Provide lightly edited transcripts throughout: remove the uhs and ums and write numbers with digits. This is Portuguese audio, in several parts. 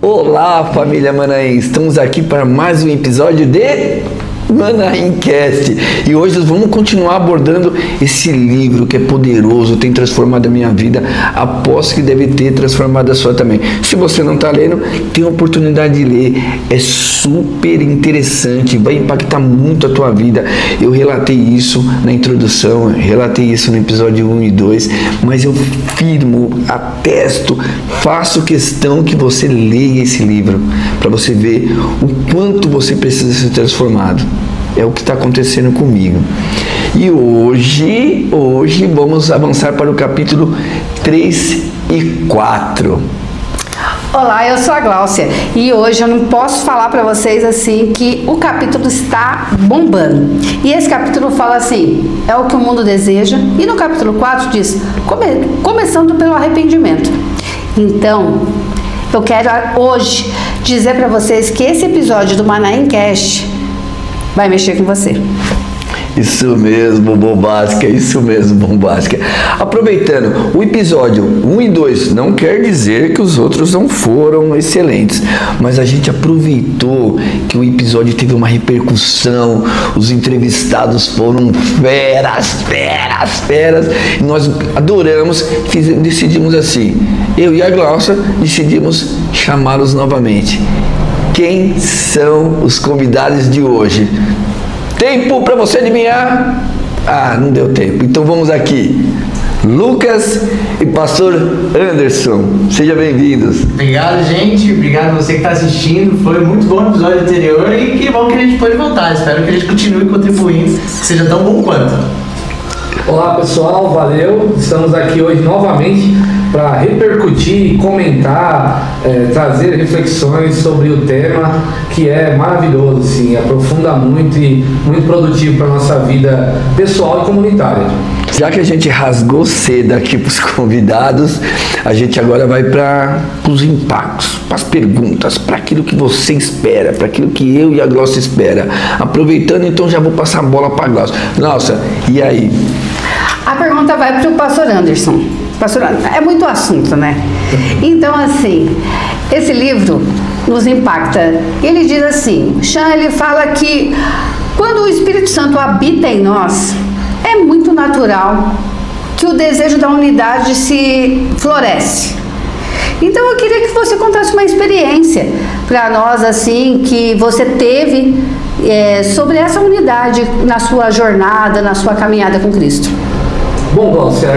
Olá, família Manaim! Estamos aqui para mais um episódio de Manaimcast. E hoje nós vamos continuar abordando esse livro que é poderoso, tem transformado a minha vida, aposto que deve ter transformado a sua também. Se você não está lendo, tem a oportunidade de ler, é super interessante, vai impactar muito a tua vida. Eu relatei isso na introdução, relatei isso no episódio 1 e 2, mas eu firmo, atesto, faço questão que você leia esse livro, para você ver o quanto você precisa ser transformado. É o que está acontecendo comigo. E hoje vamos avançar para o capítulo 3 e 4. Olá, eu sou a Gláucia e hoje eu não posso falar para vocês assim que o capítulo está bombando. E esse capítulo fala assim, é o que o mundo deseja, e no capítulo 4 diz, começando pelo arrependimento. Então, eu quero hoje dizer para vocês que esse episódio do Manaimcast vai mexer com você. Isso mesmo, bombástica, isso mesmo, bombástica. Aproveitando, o episódio 1 e 2 não quer dizer que os outros não foram excelentes, mas a gente aproveitou que o episódio teve uma repercussão, os entrevistados foram feras, e nós adoramos, decidimos assim, eu e a Glaucia decidimos chamá-los novamente. Quem são os convidados de hoje? Tempo para você adivinhar? Ah, não deu tempo. Então vamos aqui. Lucas e Pastor Anderson. Sejam bem-vindos. Obrigado, gente. Obrigado a você que está assistindo. Foi muito bom o episódio anterior e que bom que a gente pode voltar. Espero que a gente continue contribuindo, que seja tão bom quanto. Olá, pessoal. Valeu. Estamos aqui hoje novamente para repercutir, comentar, trazer reflexões sobre o tema, que é maravilhoso, assim, aprofunda muito e muito produtivo para a nossa vida pessoal e comunitária. Já que a gente rasgou cedo aqui para os convidados, a gente agora vai para os impactos, para as perguntas, para aquilo que você espera, para aquilo que eu e a Glaucia espera. Aproveitando, então já vou passar a bola para a Glaucia. Glaucia, e aí? A pergunta vai para o Pastor Anderson. Pastor, é muito assunto, né? Então, assim, esse livro nos impacta. Ele diz assim, ele fala que quando o Espírito Santo habita em nós, é muito natural que o desejo da unidade se floresce. Então, eu queria que você contasse uma experiência para nós, assim, que você teve sobre essa unidade na sua jornada, na sua caminhada com Cristo. Bom, Glaucia,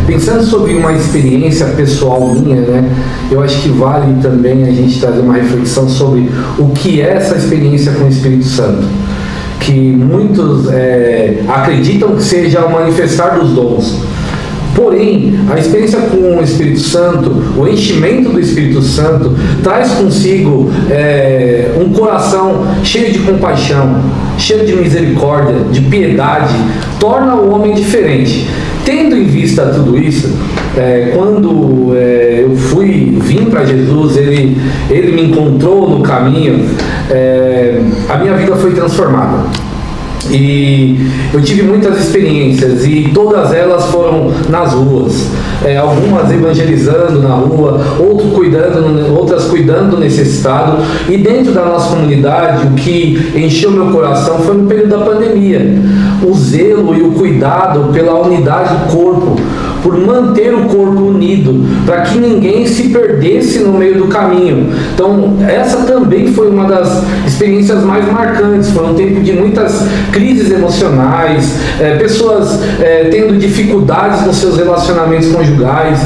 pensando sobre uma experiência pessoal minha, né, eu acho que vale também a gente trazer uma reflexão sobre o que é essa experiência com o Espírito Santo, que muitos acreditam que seja o manifestar dos dons. Porém, a experiência com o Espírito Santo, o enchimento do Espírito Santo, traz consigo um coração cheio de compaixão, cheio de misericórdia, de piedade, torna o homem diferente. Tendo em vista tudo isso, quando eu vim para Jesus, ele me encontrou no caminho, a minha vida foi transformada. E eu tive muitas experiências e todas elas foram nas ruas, algumas evangelizando na rua, outras cuidando do necessitado. E dentro da nossa comunidade, o que encheu meu coração foi no período da pandemia, o zelo e o cuidado pela unidade do corpo, por manter o corpo unido, para que ninguém se perdesse no meio do caminho. Então, essa também foi uma das experiências mais marcantes. Foi um tempo de muitas crises emocionais, pessoas tendo dificuldades nos seus relacionamentos conjugais,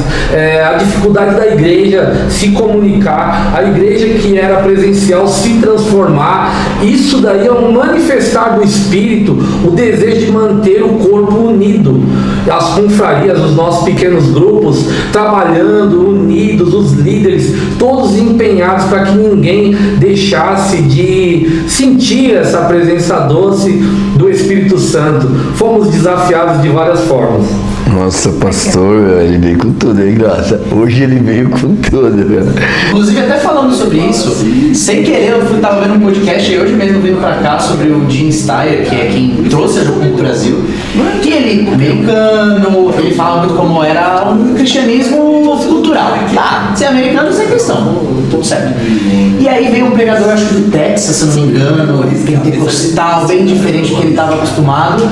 a dificuldade da igreja se comunicar, a igreja que era presencial se transformar. Isso daí é um manifestar do Espírito, o desejo de manter o corpo unido. As confrarias, os nossos pequenos grupos, trabalhando, unidos, os líderes, todos empenhados para que ninguém deixasse de sentir essa presença doce do Espírito Santo. Fomos desafiados de várias formas. Nossa, pastor, ele veio com tudo, hein, Graça? Hoje ele veio com tudo, né? Inclusive, até falando sobre isso, sem querer, eu tava vendo um podcast e hoje mesmo vindo pra cá sobre o Jim Steyer, que é quem trouxe a Jocum pro Brasil, que ele é americano, ele fala muito como era um cristianismo cultural. Ah, ser americano sem questão, tudo certo. E aí veio um pregador, acho que do Texas, se eu não me engano, pentecostal, bem diferente do que ele estava acostumado.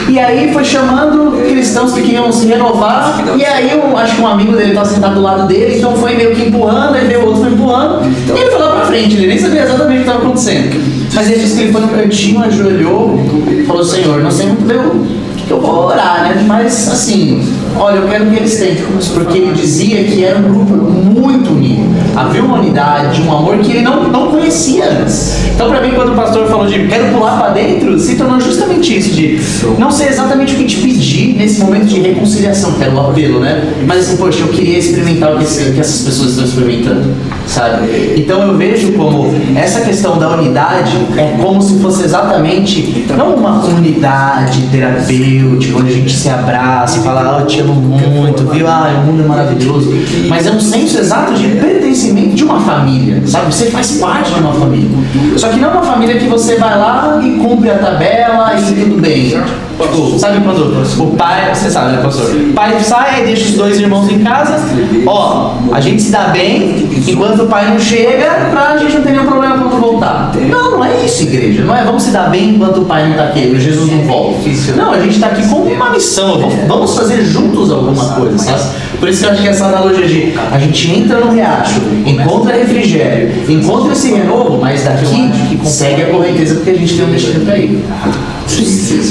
E aí foi chamando cristãos que queriam se renovar. E aí acho que um amigo dele estava sentado do lado dele, então foi meio que empurrando, aí veio o outro foi empurrando. E ele foi lá pra frente, ele nem sabia exatamente o que estava acontecendo. Mas ele disse que ele foi no cantinho, ajoelhou, falou: Senhor, não sei muito bem o que eu vou orar, né? Mas assim, olha, eu quero que eles tentem, porque ele dizia que era um grupo muito unido. Havia uma unidade, um amor que ele não conhecia antes. Então, para mim, quando o pastor falou de quero pular para dentro, se tornou justamente isso, de não sei exatamente o que te pedir nesse momento de reconciliação, que era o apelo, né? Mas assim, poxa, eu queria experimentar o que essas pessoas estão experimentando, sabe? Então eu vejo como essa questão da unidade é como se fosse exatamente, não uma unidade terapêutica, onde a gente se abraça e fala: eu te amo muito, viu? O mundo é maravilhoso. Mas é um senso exato de pertencimento de uma família, sabe? Você faz parte de uma família. Só que não uma família que você vai lá e cumpre a tabela e tudo bem. Tipo, sabe quando o pai, você sabe, né, pastor? O pai sai e deixa os dois irmãos em casa. Ó, a gente se dá bem enquanto o pai não chega, pra gente não ter nenhum problema quando voltar. Não é isso, igreja. Não é vamos se dar bem enquanto o pai não tá aqui, o Jesus não volta. Não, a gente tá aqui com uma missão. Vamos fazer juntos alguma coisa, sabe? Por isso que eu acho que essa analogia de a gente entra no riacho, encontra refrigério, encontra esse renovo, mas daqui segue a correnteza porque a gente tem um destino pra ir.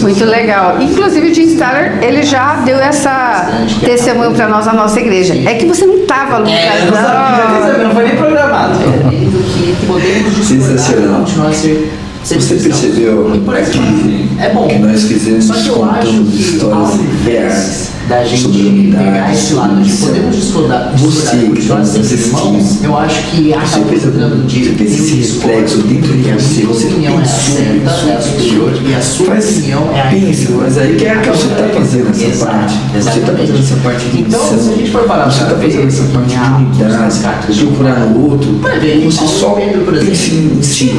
Muito legal. Inclusive o Jim Steyer, ele já deu essa testemunho para nós na nossa igreja. É que você não estava, Lucas. Eu não sabia, não foi nem programado. Sensacional. Você percebeu que nós fizemos contando histórias reais da gente pegar esse lado de podemos discordar você irmãos, eu acho que acaba ficando de esse reflexo dentro de você, você opinião é a certa, é a superior e a sua opinião é a inferior. Mas aí que é que você está fazendo essa parte. Você está fazendo essa parte de então, se a gente for parar você está fazendo essa parte de unidade, de procurar no outro, você só pensa em si.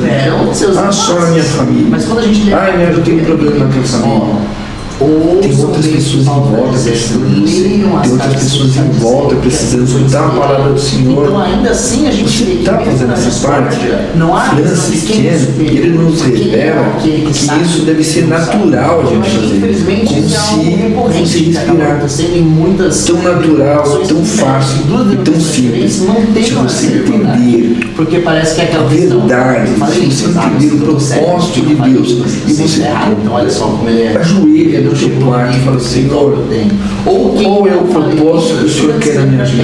Ah, só a minha família. Mas quando a gente eu tenho um problema com a família. Tem outras pessoas em volta precisando de você. Tem outras pessoas em volta precisando escutar a palavra do Senhor. Então, ainda assim, a gente você está fazendo essa parte. Francis Skinner, ele nos revela que isso deve ser natural a gente fazer. Como se respirar. Tão natural, tão fácil e tão simples. Se você entender porque parece que é aquela verdade, se você entender o propósito de Deus e você ajoelha no seu quarto e fala: Senhor, qual é o propósito que o Senhor quer na minha vida?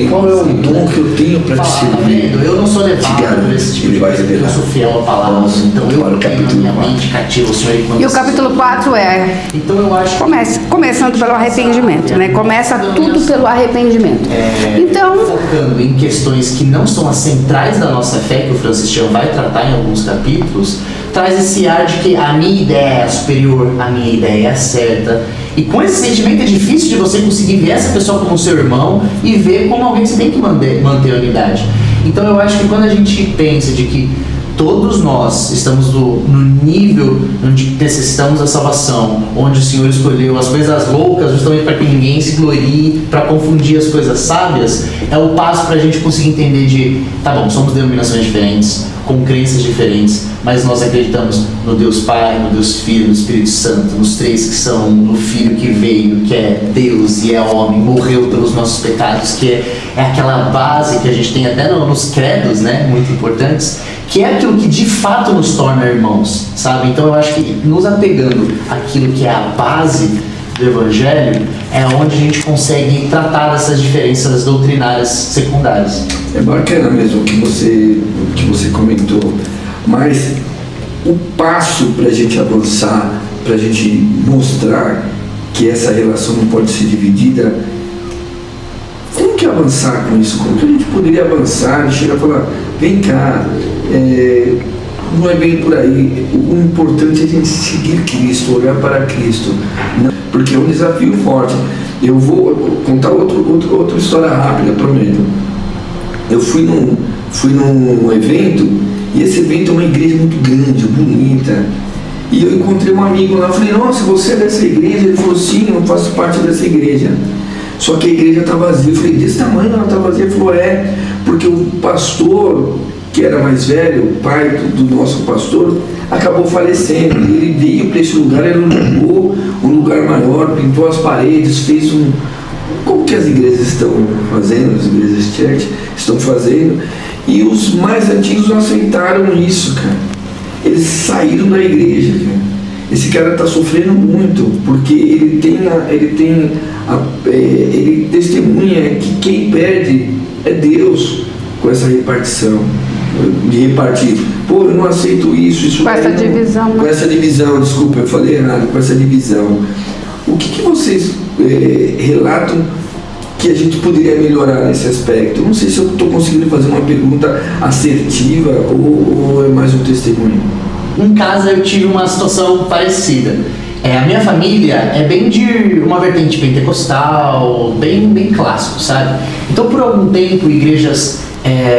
Qual é o dom que eu tenho para te servir? Eu não sou levado por esse tipo de coisa, eu sou fiel à palavra. Então eu tenho a minha mente cativa o Senhor. E o capítulo 4 é, então eu acho começando pelo arrependimento, né? Começa tudo pelo arrependimento. Então, focando em questões que não são as centrais da nossa fé, que o Francis Chan vai tratar em alguns capítulos, traz esse ar de que a minha ideia é a superior, a minha ideia é a certa. E com esse sentimento é difícil de você conseguir ver essa pessoa como seu irmão e ver como alguém que você tem que manter a unidade. Então eu acho que quando a gente pensa de que todos nós estamos no nível onde necessitamos da salvação, onde o Senhor escolheu as coisas loucas justamente para que ninguém se glorie, para confundir as coisas sábias, é o passo para a gente conseguir entender de, tá bom, somos denominações diferentes, com crenças diferentes, mas nós acreditamos no Deus Pai, no Deus Filho, no Espírito Santo, nos três que são, no Filho que veio, que é Deus e é homem, morreu pelos nossos pecados, que é aquela base que a gente tem até nos credos, né, muito importantes, que é aquilo que de fato nos torna irmãos, sabe? Então eu acho que nos apegando àquilo que é a base do Evangelho é onde a gente consegue tratar dessas diferenças doutrinárias secundárias. É bacana mesmo o que você comentou, mas o passo para a gente avançar, para a gente mostrar que essa relação não pode ser dividida, como que avançar com isso? Como que a gente poderia avançar e chegar e falar: vem cá, não é bem por aí. O importante é a gente seguir Cristo, olhar para Cristo, porque é um desafio forte. Eu vou contar outra história rápida, prometo. Eu fui num evento, e esse evento é uma igreja muito grande, bonita, e eu encontrei um amigo lá. Eu falei: nossa, você é dessa igreja? Ele falou: sim, eu faço parte dessa igreja. Só que a igreja está vazia. Eu falei: desse tamanho ela está vazia? Ele falou: é, porque o pastor, que era mais velho, o pai do nosso pastor, acabou falecendo. Ele veio para esse lugar, ele alugou um lugar maior, pintou as paredes, fez como que as igrejas estão fazendo, as igrejas church estão fazendo, e os mais antigos não aceitaram isso, cara. Eles saíram da igreja, cara. Esse cara está sofrendo muito, porque ele testemunha que quem perde é Deus com essa repartição. De repartir, pô, eu não aceito isso com essa divisão. Com essa divisão, desculpa, eu falei errado, com essa divisão. O que vocês relatam que a gente poderia melhorar nesse aspecto? Eu não sei se eu estou conseguindo fazer uma pergunta assertiva ou é mais um testemunho. Em casa eu tive uma situação parecida. A minha família é bem de uma vertente pentecostal, bem clássico, sabe? Então, por algum tempo, igrejas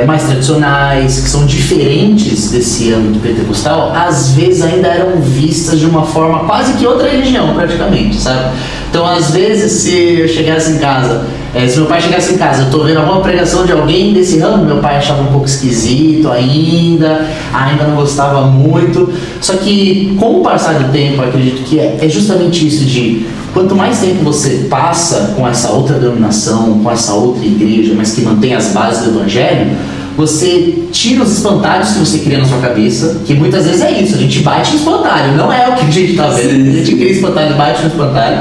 mais tradicionais, que são diferentes desse âmbito pentecostal, às vezes ainda eram vistas de uma forma quase que outra religião, praticamente, sabe? Então, às vezes, se eu chegasse em casa, se meu pai chegasse em casa, eu tô vendo alguma pregação de alguém desse ramo, meu pai achava um pouco esquisito ainda não gostava muito. Só que, com o passar do tempo, eu acredito que é justamente isso de quanto mais tempo você passa com essa outra denominação, com essa outra igreja, mas que mantém as bases do evangelho, você tira os espantalhos que você cria na sua cabeça, que muitas vezes é isso, a gente bate no espantalho, não é o que a gente tá vendo, a gente cria espantalho, bate no espantalho.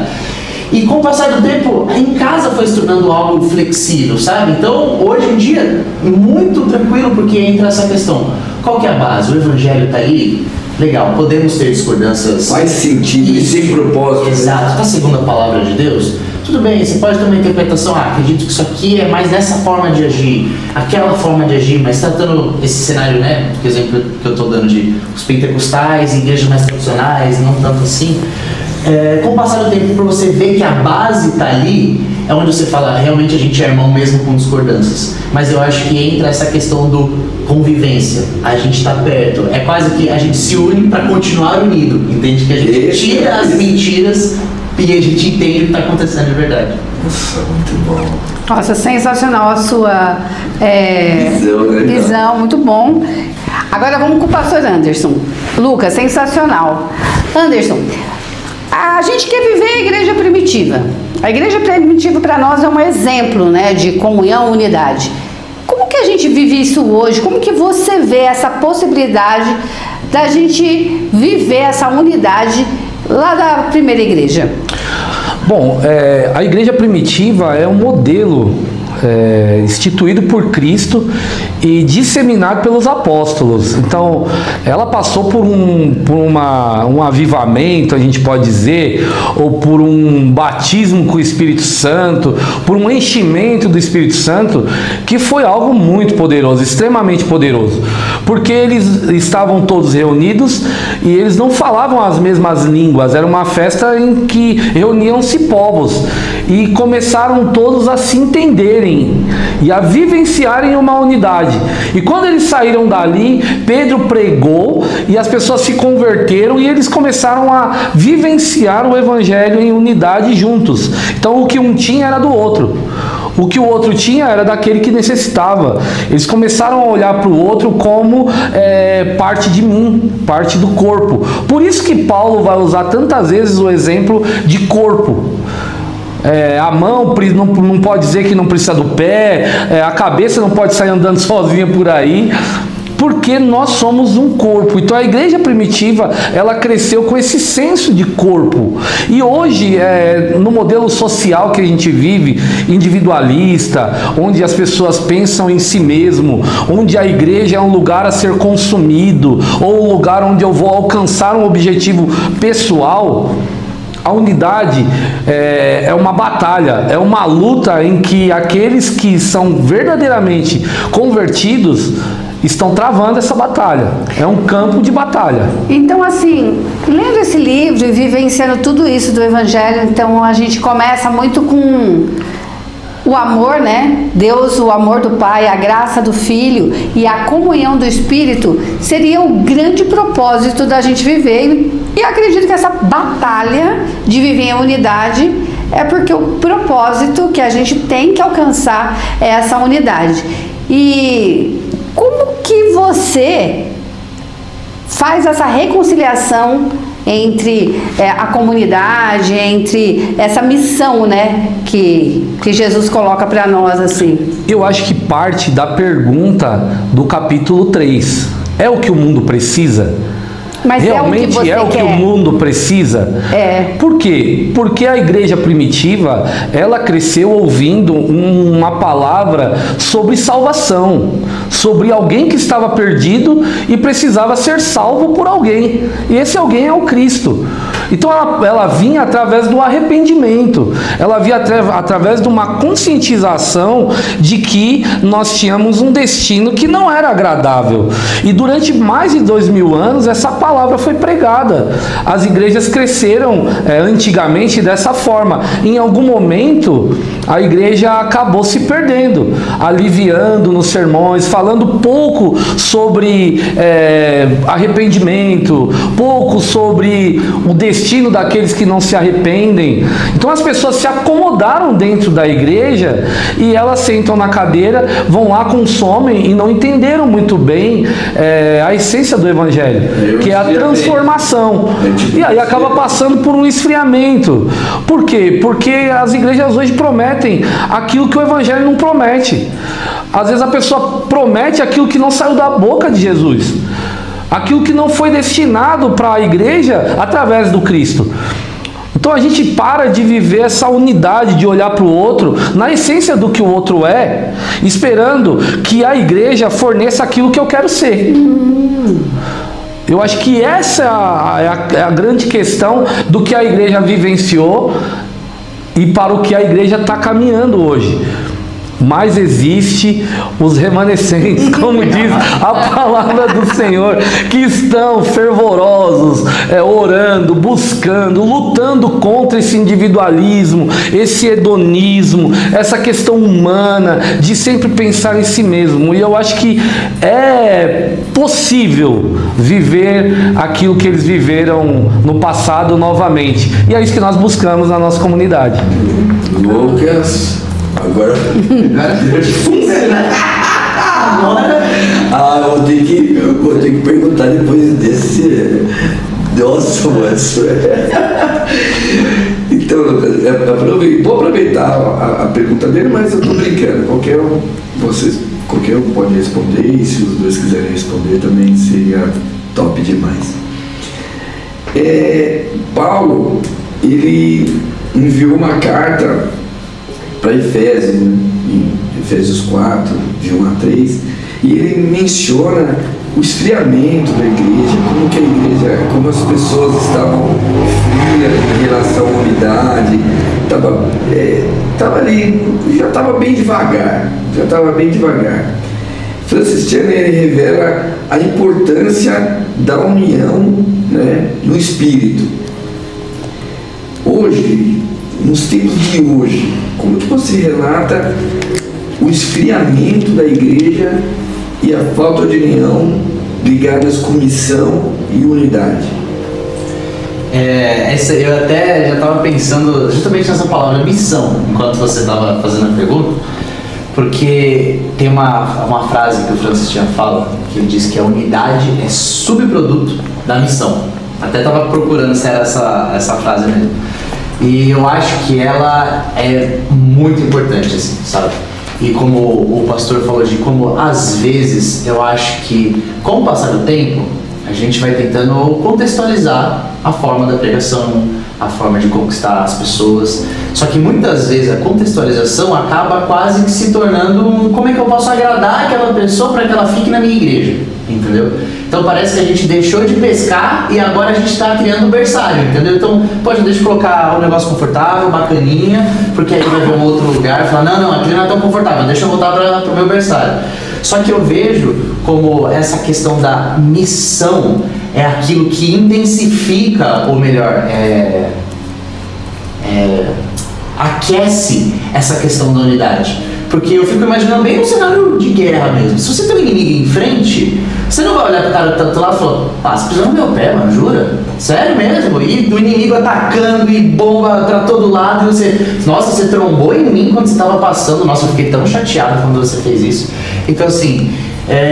E com o passar do tempo, em casa foi se tornando algo flexível, sabe? Então, hoje em dia, muito tranquilo, porque entra essa questão. Qual que é a base? O evangelho tá ali? Legal, podemos ter discordâncias. Faz sentido e sem propósito. Exato, está segundo a palavra de Deus? Tudo bem, você pode ter uma interpretação, acredito que isso aqui é mais dessa forma de agir, aquela forma de agir, mas tratando esse cenário, né, por exemplo, que eu estou dando de os pentecostais, igrejas mais tradicionais, não tanto assim, com o passar do tempo, para você ver que a base está ali, é onde você fala, realmente a gente é irmão mesmo com discordâncias. Mas eu acho que entra essa questão do convivência, a gente está perto, é quase que a gente se une para continuar unido, entende? Que a gente tira as mentiras e a gente entende o que está acontecendo de verdade. Nossa, muito bom. Nossa, sensacional a sua visão, muito bom. Agora vamos com o pastor Anderson. Lucas, sensacional. Anderson, a gente quer viver a igreja primitiva. A igreja primitiva para nós é um exemplo, né, de comunhão, unidade. Como que a gente vive isso hoje? Como que você vê essa possibilidade da gente viver essa unidade lá da primeira igreja? Bom, a igreja primitiva é um modelo instituído por Cristo e disseminado pelos apóstolos. Então, ela passou por um avivamento, a gente pode dizer, ou por um batismo com o Espírito Santo, por um enchimento do Espírito Santo, que foi algo muito poderoso, extremamente poderoso, porque eles estavam todos reunidos e eles não falavam as mesmas línguas, era uma festa em que reuniam-se povos e começaram todos a se entenderem e a vivenciarem uma unidade. E quando eles saíram dali, Pedro pregou e as pessoas se converteram e eles começaram a vivenciar o evangelho em unidade juntos. Então o que um tinha era do outro, o que o outro tinha era daquele que necessitava. Eles começaram a olhar para o outro como parte de mim, parte do corpo. Por isso que Paulo vai usar tantas vezes o exemplo de corpo. A mão não pode dizer que não precisa do pé, a cabeça não pode sair andando sozinha por aí, porque nós somos um corpo. Então a igreja primitiva, ela cresceu com esse senso de corpo. E hoje, no modelo social que a gente vive, individualista, onde as pessoas pensam em si mesmo, onde a igreja é um lugar a ser consumido, ou um lugar onde eu vou alcançar um objetivo pessoal, a unidade é uma batalha, é uma luta em que aqueles que são verdadeiramente convertidos, estão travando essa batalha. É um campo de batalha. Então, assim, lendo esse livro e vivenciando tudo isso do Evangelho, então a gente começa muito com o amor, né? Deus, o amor do Pai, a graça do Filho e a comunhão do Espírito seria o grande propósito da gente viver. E acredito que essa batalha de viver em unidade é porque o propósito que a gente tem que alcançar é essa unidade. E como que você faz essa reconciliação entre a comunidade, entre essa missão, né, que Jesus coloca para nós, assim? Eu acho que parte da pergunta do capítulo 3. É o que o mundo precisa? Mas realmente é o que o mundo precisa? É. Por quê? Porque a igreja primitiva, ela cresceu ouvindo uma palavra sobre salvação, sobre alguém que estava perdido e precisava ser salvo por alguém. E esse alguém é o Cristo. Então ela vinha através do arrependimento, ela vinha através de uma conscientização de que nós tínhamos um destino que não era agradável. E durante mais de 2000 anos essa palavra foi pregada. As igrejas cresceram antigamente dessa forma. Em algum momento a igreja acabou se perdendo, aliviando nos sermões, falando pouco sobre arrependimento, pouco sobre o destino daqueles que não se arrependem. Então as pessoas se acomodaram dentro da igreja e elas sentam na cadeira, vão lá, consomem e não entenderam muito bem a essência do Evangelho, que é a transformação. E aí acaba passando por um esfriamento. Por quê? Porque as igrejas hoje prometem aquilo que o Evangelho não promete. Às vezes a pessoa promete aquilo que não saiu da boca de Jesus, aquilo que não foi destinado para a igreja através do Cristo. Então a gente para de viver essa unidade, de olhar para o outro na essência do que o outro é, esperando que a igreja forneça aquilo que eu quero ser. Eu acho que essa é a grande questão do que a igreja vivenciou e para o que a igreja está caminhando hoje. Mas existe os remanescentes, como diz a palavra do Senhor, que estão fervorosos, orando, buscando, lutando contra esse individualismo, esse hedonismo, essa questão humana de sempre pensar em si mesmo. E eu acho que é possível viver aquilo que eles viveram no passado novamente. E é isso que nós buscamos na nossa comunidade. Lucas... Agora eu vou ter que perguntar depois desse. Nossa, mas... Então, Lucas, vou aproveitar a pergunta dele, mas eu estou brincando. Qualquer um pode responder, e se os dois quiserem responder também seria top demais. Paulo, ele enviou uma carta para Efésios, né? Em Efésios 4, de 1 a 3, e ele menciona o esfriamento da igreja, como as pessoas estavam frias em relação à unidade, estava ali, já estava bem devagar. Francis Chan, ele revela a importância da união, né, no Espírito. Hoje, nos tempos de hoje, como que você relata o esfriamento da igreja e a falta de união ligadas com missão e unidade? Eu até já estava pensando justamente nessa palavra missão, enquanto você estava fazendo a pergunta, porque tem uma frase que o Francis Chan fala, que ele diz que a unidade é subproduto da missão. Até estava procurando se era essa frase mesmo. E eu acho que ela é muito importante, assim, sabe? E como o pastor falou de como, às vezes, eu acho que, com o passar do tempo, a gente vai tentando contextualizar a forma da pregação, a forma de conquistar as pessoas. Só que muitas vezes a contextualização acaba quase que se tornando como é que eu posso agradar aquela pessoa para que ela fique na minha igreja, entendeu? Então parece que a gente deixou de pescar e agora a gente está criando um berçário, entendeu? Então, deixa eu colocar um negócio confortável, bacaninha, porque aí vai ver um outro lugar e falar, não, aqui não é tão confortável, deixa eu voltar para o meu berçário. Só que eu vejo como essa questão da missão é aquilo que intensifica, ou melhor, aquece essa questão da unidade. Porque eu fico imaginando bem um cenário de guerra mesmo. Se você tem um inimigo em frente, você não vai olhar pro cara que tá do lado e falar, você precisa do meu pé, mano, jura? Sério mesmo? E do inimigo atacando e bomba pra todo lado e você... Nossa, você trombou em mim quando você tava passando. Nossa, eu fiquei tão chateado quando você fez isso. Então assim,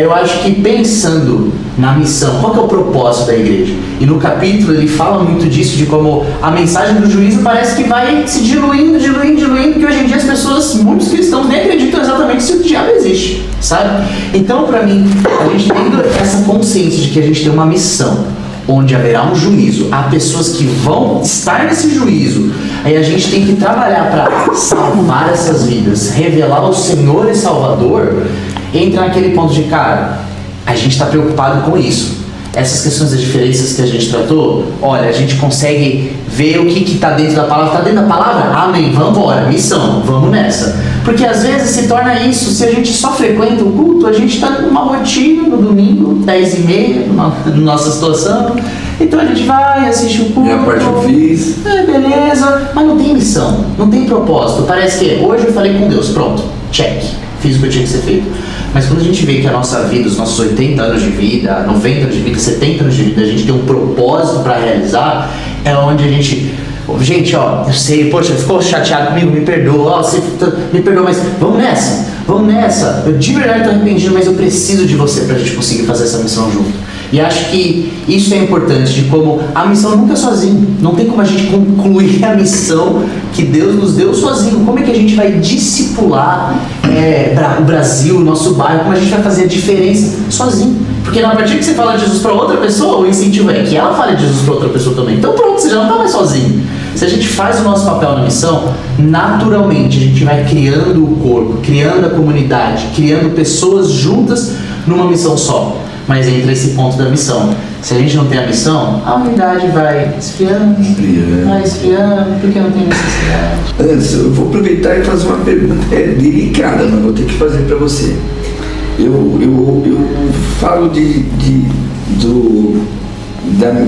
eu acho que pensando na missão, qual que é o propósito da igreja? E no capítulo ele fala muito disso, de como a mensagem do juízo parece que vai se diluindo, que hoje em dia as pessoas, muitos cristãos nem acreditam exatamente se o diabo existe, sabe? Então, para mim, a gente tendo essa consciência de que a gente tem uma missão, onde haverá um juízo, há pessoas que vão estar nesse juízo, aí a gente tem que trabalhar para salvar essas vidas, revelar o Senhor e Salvador. Entra naquele ponto de, cara, a gente está preocupado com isso. Essas questões das diferenças que a gente tratou, olha, a gente consegue ver o que está dentro da palavra. Está dentro da palavra? Amém, vamos embora, missão, vamos nessa. Porque às vezes se torna isso, se a gente só frequenta o culto, a gente está numa rotina no domingo, 10h30, na nossa situação. Então a gente vai, assiste o culto. Minha parte eu fiz. Beleza, mas não tem missão, não tem propósito. Parece que hoje eu falei com Deus, pronto, check, fiz o que eu tinha que ser feito. Mas quando a gente vê que a nossa vida, os nossos 80 anos de vida, 90 anos de vida, 70 anos de vida, a gente tem um propósito para realizar, é onde a gente... Gente, ó, eu sei, poxa, ficou chateado comigo, me perdoa, ó, você me perdoa, mas vamos nessa. Eu de verdade estou arrependido, mas eu preciso de você para a gente conseguir fazer essa missão junto. E acho que isso é importante, de como a missão nunca é sozinha. Não tem como a gente concluir a missão que Deus nos deu sozinho. Como é que a gente vai discipular o Brasil, o nosso bairro? Como a gente vai fazer a diferença sozinho? Porque na partir que você fala de Jesus para outra pessoa, o incentivo é que ela fale de Jesus para outra pessoa também. Então pronto, você já não está mais sozinho. Se a gente faz o nosso papel na missão, naturalmente a gente vai criando o corpo, criando a comunidade, criando pessoas juntas numa missão só. Mas entra esse ponto da missão. Se a gente não tem a missão, a unidade vai esfriando, porque não tem necessidade. Antes, eu vou aproveitar e fazer uma pergunta delicada, mas vou ter que fazer para você. Eu falo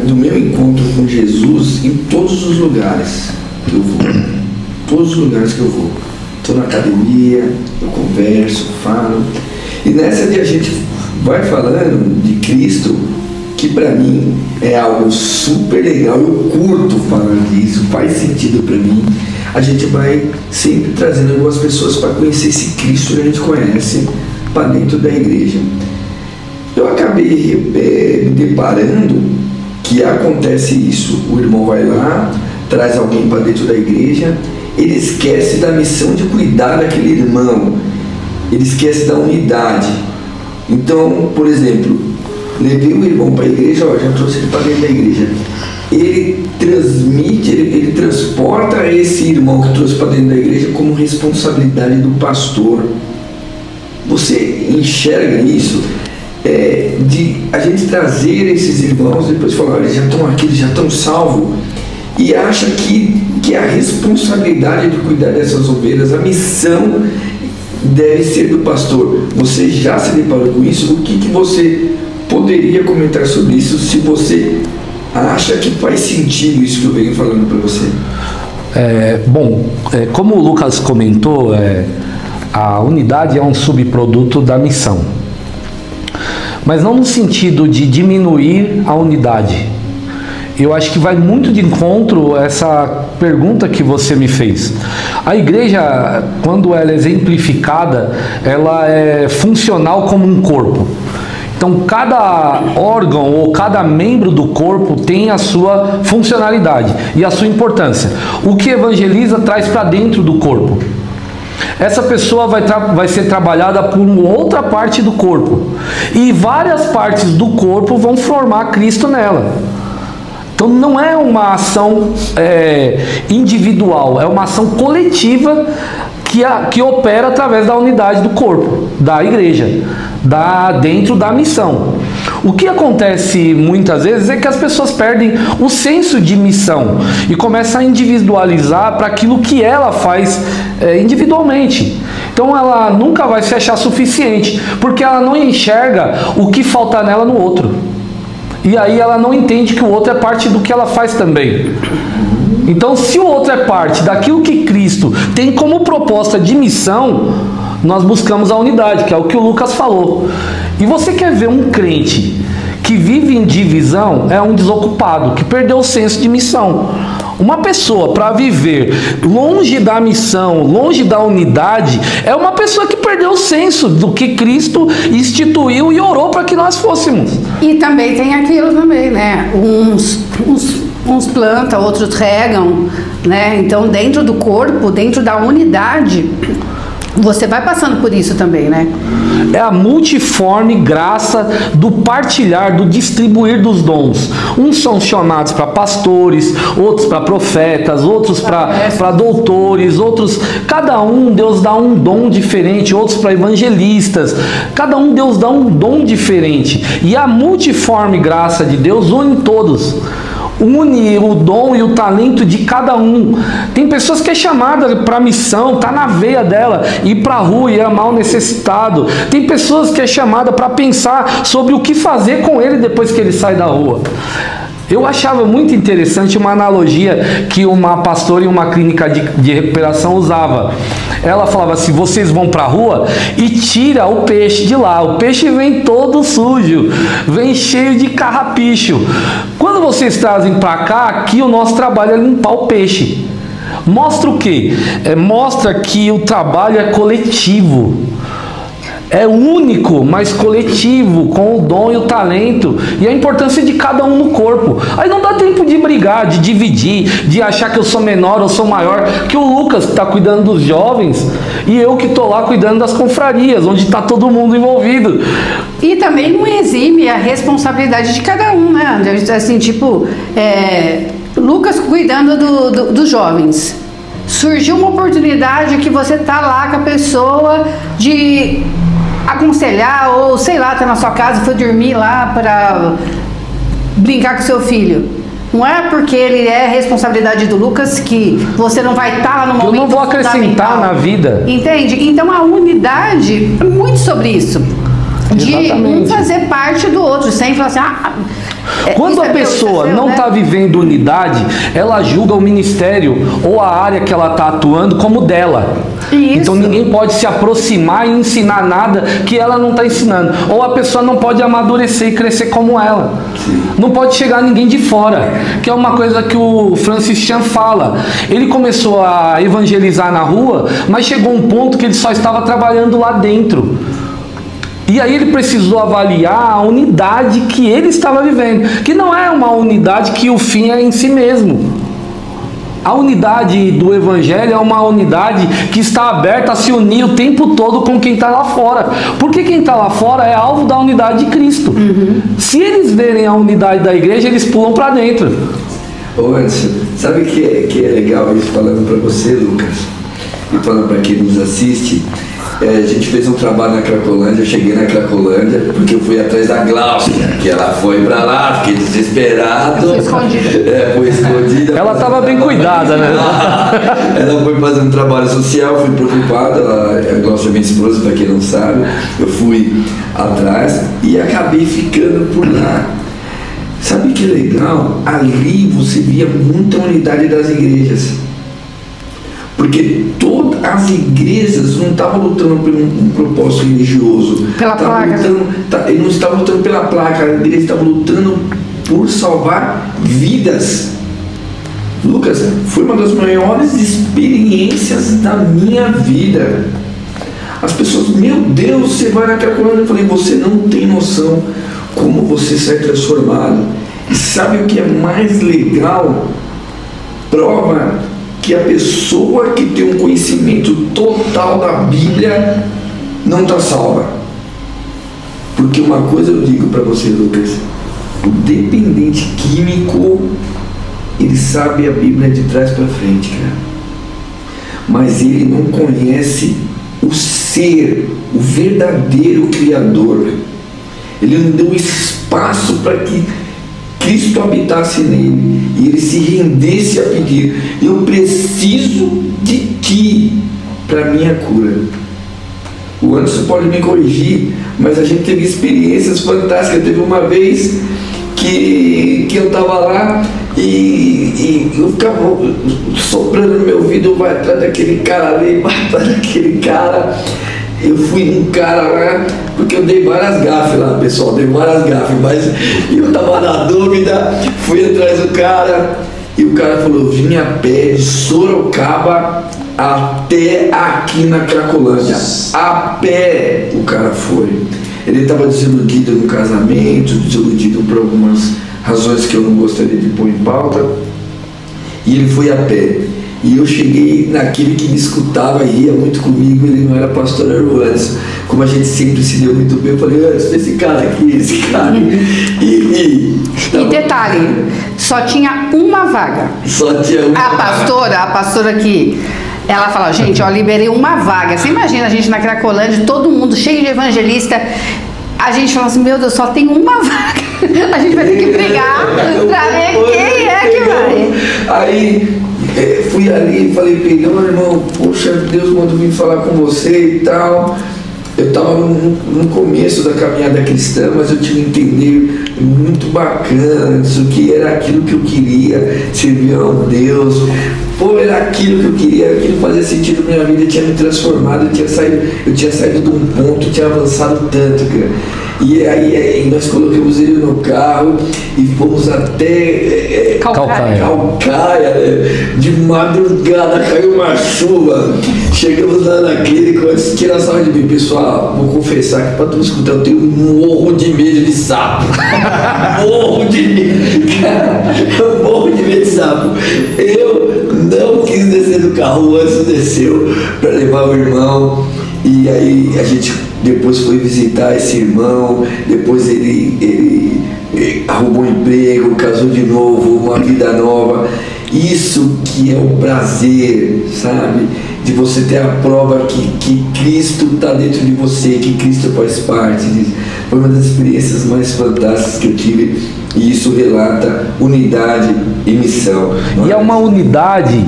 do meu encontro com Jesus em todos os lugares que eu vou. Todos os lugares que eu vou. Estou na academia, eu converso, falo. E nessa de a gente vai falando de Cristo, que para mim é algo super legal, eu curto falar disso, faz sentido para mim. A gente vai sempre trazendo algumas pessoas para conhecer esse Cristo que a gente conhece para dentro da igreja. Eu acabei me deparando que acontece isso, o irmão vai lá, traz alguém para dentro da igreja, ele esquece da missão de cuidar daquele irmão, ele esquece da unidade. Então, por exemplo, levei o irmão para a igreja, já trouxe ele para dentro da igreja. Ele transmite, ele transporta esse irmão que trouxe para dentro da igreja como responsabilidade do pastor. Você enxerga isso? De a gente trazer esses irmãos, depois falar, eles já estão aqui, eles já estão salvos, e acha que a responsabilidade de cuidar dessas ovelhas, a missão deve ser do pastor. Você já se deparou com isso? O que você poderia comentar sobre isso, se você acha que faz sentido isso que eu venho falando para você? Como o Lucas comentou, a unidade é um subproduto da missão, mas não no sentido de diminuir a unidade. Eu acho que vai muito de encontro essa pergunta que você me fez. A igreja, quando ela é exemplificada, ela é funcional como um corpo. Então, cada órgão ou cada membro do corpo tem a sua funcionalidade e a sua importância. O que evangeliza traz para dentro do corpo. Essa pessoa vai ser trabalhada por outra parte do corpo. E várias partes do corpo vão formar Cristo nela. Então não é uma ação individual, é uma ação coletiva que opera através da unidade do corpo, da igreja, dentro da missão. O que acontece muitas vezes é que as pessoas perdem o senso de missão e começam a individualizar para aquilo que ela faz individualmente. Então ela nunca vai se achar suficiente, porque ela não enxerga o que falta nela no outro. E aí ela não entende que o outro é parte do que ela faz também. Então, se o outro é parte daquilo que Cristo tem como proposta de missão, nós buscamos a unidade, que é o que o Lucas falou. E você quer ver um crente que vive em divisão, é um desocupado, que perdeu o senso de missão. Uma pessoa para viver longe da missão, longe da unidade, é uma pessoa que perdeu o senso do que Cristo instituiu e orou para que nós fôssemos. E também tem aquilo também, né? Uns plantam, outros regam, né? Então, dentro do corpo, dentro da unidade, você vai passando por isso também, né? É a multiforme graça do partilhar, do distribuir dos dons. Uns são chamados para pastores, outros para profetas, outros para doutores, outros... Cada um, Deus dá um dom diferente, outros para evangelistas. Cada um, Deus dá um dom diferente. E a multiforme graça de Deus une todos. Une o dom e o talento de cada um. Tem pessoas que é chamada para missão, tá na veia dela, ir para a rua e amar o necessitado. Tem pessoas que é chamada para pensar sobre o que fazer com ele depois que ele sai da rua. Eu achava muito interessante uma analogia que uma pastora em uma clínica de recuperação usava. Ela falava assim: vocês vão para a rua e tira o peixe de lá. O peixe vem todo sujo, vem cheio de carrapicho. Quando vocês trazem para cá, aqui o nosso trabalho é limpar o peixe. Mostra o quê? Mostra que o trabalho é coletivo. É único, mas coletivo, com o dom e o talento e a importância de cada um no corpo. Aí não dá tempo de brigar, de dividir, de achar que eu sou menor ou sou maior, que o Lucas está cuidando dos jovens e eu que estou lá cuidando das confrarias, onde está todo mundo envolvido. E também não exime a responsabilidade de cada um, né, André? Assim, tipo, Lucas cuidando dos jovens. Surgiu uma oportunidade que você tá lá com a pessoa de aconselhar, ou sei lá, tá na sua casa, foi dormir lá para brincar com seu filho. Não é porque ele é responsabilidade do Lucas que você não vai estar lá no momento. Eu não vou acrescentar na vida. Entende? Então a unidade é muito sobre isso. De um fazer parte do outro, sem falar assim, quando a pessoa não está vivendo unidade, ela julga o ministério ou a área que ela está atuando como dela. Isso. Então ninguém pode se aproximar e ensinar nada que ela não está ensinando. Ou a pessoa não pode amadurecer e crescer como ela. Sim. Não pode chegar ninguém de fora, que é uma coisa que o Francis Chan fala. Ele começou a evangelizar na rua, mas chegou um ponto que ele só estava trabalhando lá dentro. E aí ele precisou avaliar a unidade que ele estava vivendo, que não é uma unidade que o fim é em si mesmo. A unidade do Evangelho é uma unidade que está aberta a se unir o tempo todo com quem está lá fora. Porque quem está lá fora é alvo da unidade de Cristo. Uhum. Se eles verem a unidade da igreja, eles pulam para dentro. Ô Anderson, sabe o que é legal isso falando para você, Lucas? E falando para quem nos assiste? A gente fez um trabalho na Cracolândia, eu cheguei na Cracolândia porque eu fui atrás da Glaucia, que ela foi pra lá, fiquei desesperado. Foi escondida. Foi escondida. Ela estava bem cuidada, né? Ela foi fazer um trabalho social, fui preocupado, a Glaucia é minha esposa, pra quem não sabe, eu fui atrás e acabei ficando por lá. Sabe que legal? Ali você via muita unidade das igrejas. Porque todas as igrejas não estavam lutando por um propósito religioso. Pela placa. Eles não estavam lutando pela placa, a igreja estava lutando por salvar vidas. Lucas, foi uma das maiores experiências da minha vida. As pessoas, meu Deus, você vai naquela coluna. Eu falei, você não tem noção como você sai transformado. E sabe o que é mais legal? Prova que a pessoa que tem um conhecimento total da Bíblia não está salva. Porque uma coisa eu digo para você, Lucas, o dependente químico, ele sabe a Bíblia de trás para frente, cara. Mas ele não conhece o ser, o verdadeiro Criador. Ele não deu espaço para que Cristo habitasse nele e ele se rendesse a pedir: eu preciso de ti para minha cura. o Anderson pode me corrigir, mas a gente teve experiências fantásticas. Teve uma vez que eu tava lá e eu ficava soprando no meu ouvido, vai atrás daquele cara ali, vai atrás daquele cara. Eu fui num cara lá, porque eu dei várias gafes lá, pessoal, dei várias gafes, mas eu tava na dúvida, fui atrás do cara e o cara falou, vim a pé de Sorocaba até aqui na Cracolândia. A pé o cara foi. Ele estava desiludido no casamento, desiludido por algumas razões que eu não gostaria de pôr em pauta, e ele foi a pé. E eu cheguei naquele que me escutava e ria muito comigo, ele não era pastor, era o Anderson. Como a gente sempre se deu muito bem, eu falei, Anderson, esse cara aqui, esse cara. E detalhe, só tinha uma vaga. Só tinha uma A pastora que... Ela fala, gente, ó, liberei uma vaga. Você imagina a gente na Cracolândia, todo mundo cheio de evangelista. A gente fala assim, meu Deus, só tem uma vaga. A gente vai ter que brigar pra ver quem é que vai. Aí fui ali e falei, pegão, irmão, poxa, Deus mandou vir falar com você e tal. Eu estava no começo da caminhada cristã, mas eu tinha um entender muito bacana disso, que era aquilo que eu queria, servir a Deus. Pô, era aquilo que eu queria, aquilo fazia sentido na minha vida, tinha me transformado, eu tinha saído de um ponto, tinha avançado tanto, cara. E aí nós colocamos ele no carro e fomos até Calcaia, né? De madrugada caiu uma chuva. Chegamos lá na clínica, antes de tirar a sala de mim, pessoal, vou confessar que para todos escutar, eu tenho um morro de medo de sapo. Morro de medo, cara, eu morro de medo de sapo. Eu não quis descer do carro, o Anderson desceu para levar o irmão. E aí a gente depois foi visitar esse irmão, depois ele arrumou um emprego, casou de novo, uma vida nova. Isso que é o prazer, sabe? De você ter a prova que Cristo está dentro de você, que Cristo faz parte disso. Foi uma das experiências mais fantásticas que eu tive, e isso relata unidade e missão. E é uma unidade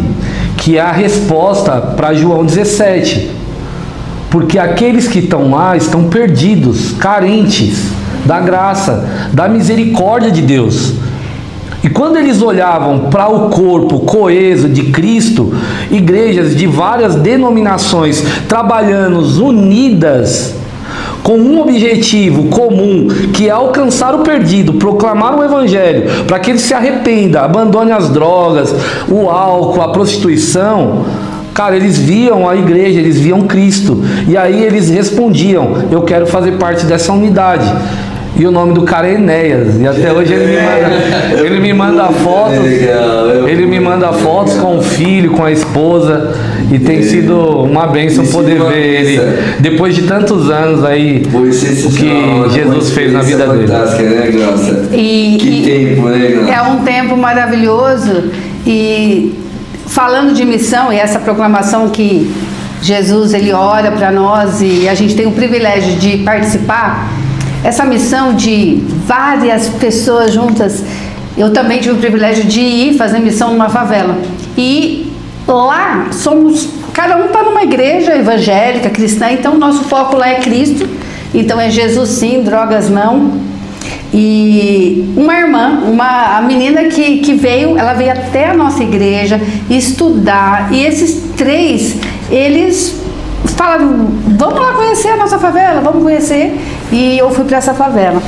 que é a resposta para João 17. Porque aqueles que estão lá estão perdidos, carentes da graça, da misericórdia de Deus. E quando eles olhavam para o corpo coeso de Cristo, igrejas de várias denominações trabalhando unidas com um objetivo comum, que é alcançar o perdido, proclamar o evangelho, para que ele se arrependa, abandone as drogas, o álcool, a prostituição. Cara, eles viam a igreja, eles viam Cristo. E aí eles respondiam, eu quero fazer parte dessa unidade. E o nome do cara é Enéas. E até hoje ele me manda fotos. Ele me manda fotos com o filho, com a esposa. E tem sido uma bênção poder ver ele. Depois de tantos anos aí, o que Jesus fez na vida dele. Né, Graça? Que tempo, né, Graça? É um tempo maravilhoso. E falando de missão e essa proclamação que Jesus ele ora para nós e a gente tem o privilégio de participar, essa missão de várias pessoas juntas, eu também tive o privilégio de ir fazer missão numa favela. E lá cada um está numa igreja evangélica, cristã, então o nosso foco lá é Cristo, então é Jesus sim, drogas não. E uma irmã, a menina que veio, ela veio até a nossa igreja estudar, e esses três, eles falaram, vamos lá conhecer a nossa favela, vamos conhecer, e eu fui para essa favela.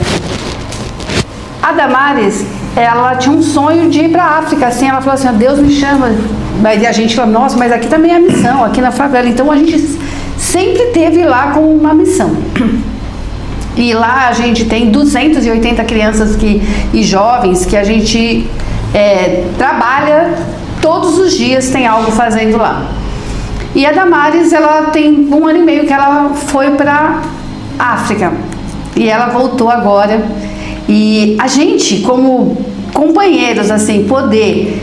A Damares, ela tinha um sonho de ir para a África, assim, ela falou assim, Deus me chama, e a gente falou, nossa, mas aqui também é missão, aqui na favela, então a gente sempre teve lá com uma missão. E lá a gente tem 280 crianças e jovens que a gente trabalha todos os dias, tem algo fazendo lá. E a Damares, ela tem 1 ano e meio que ela foi para África. E ela voltou agora. E a gente, como companheiros, assim, poder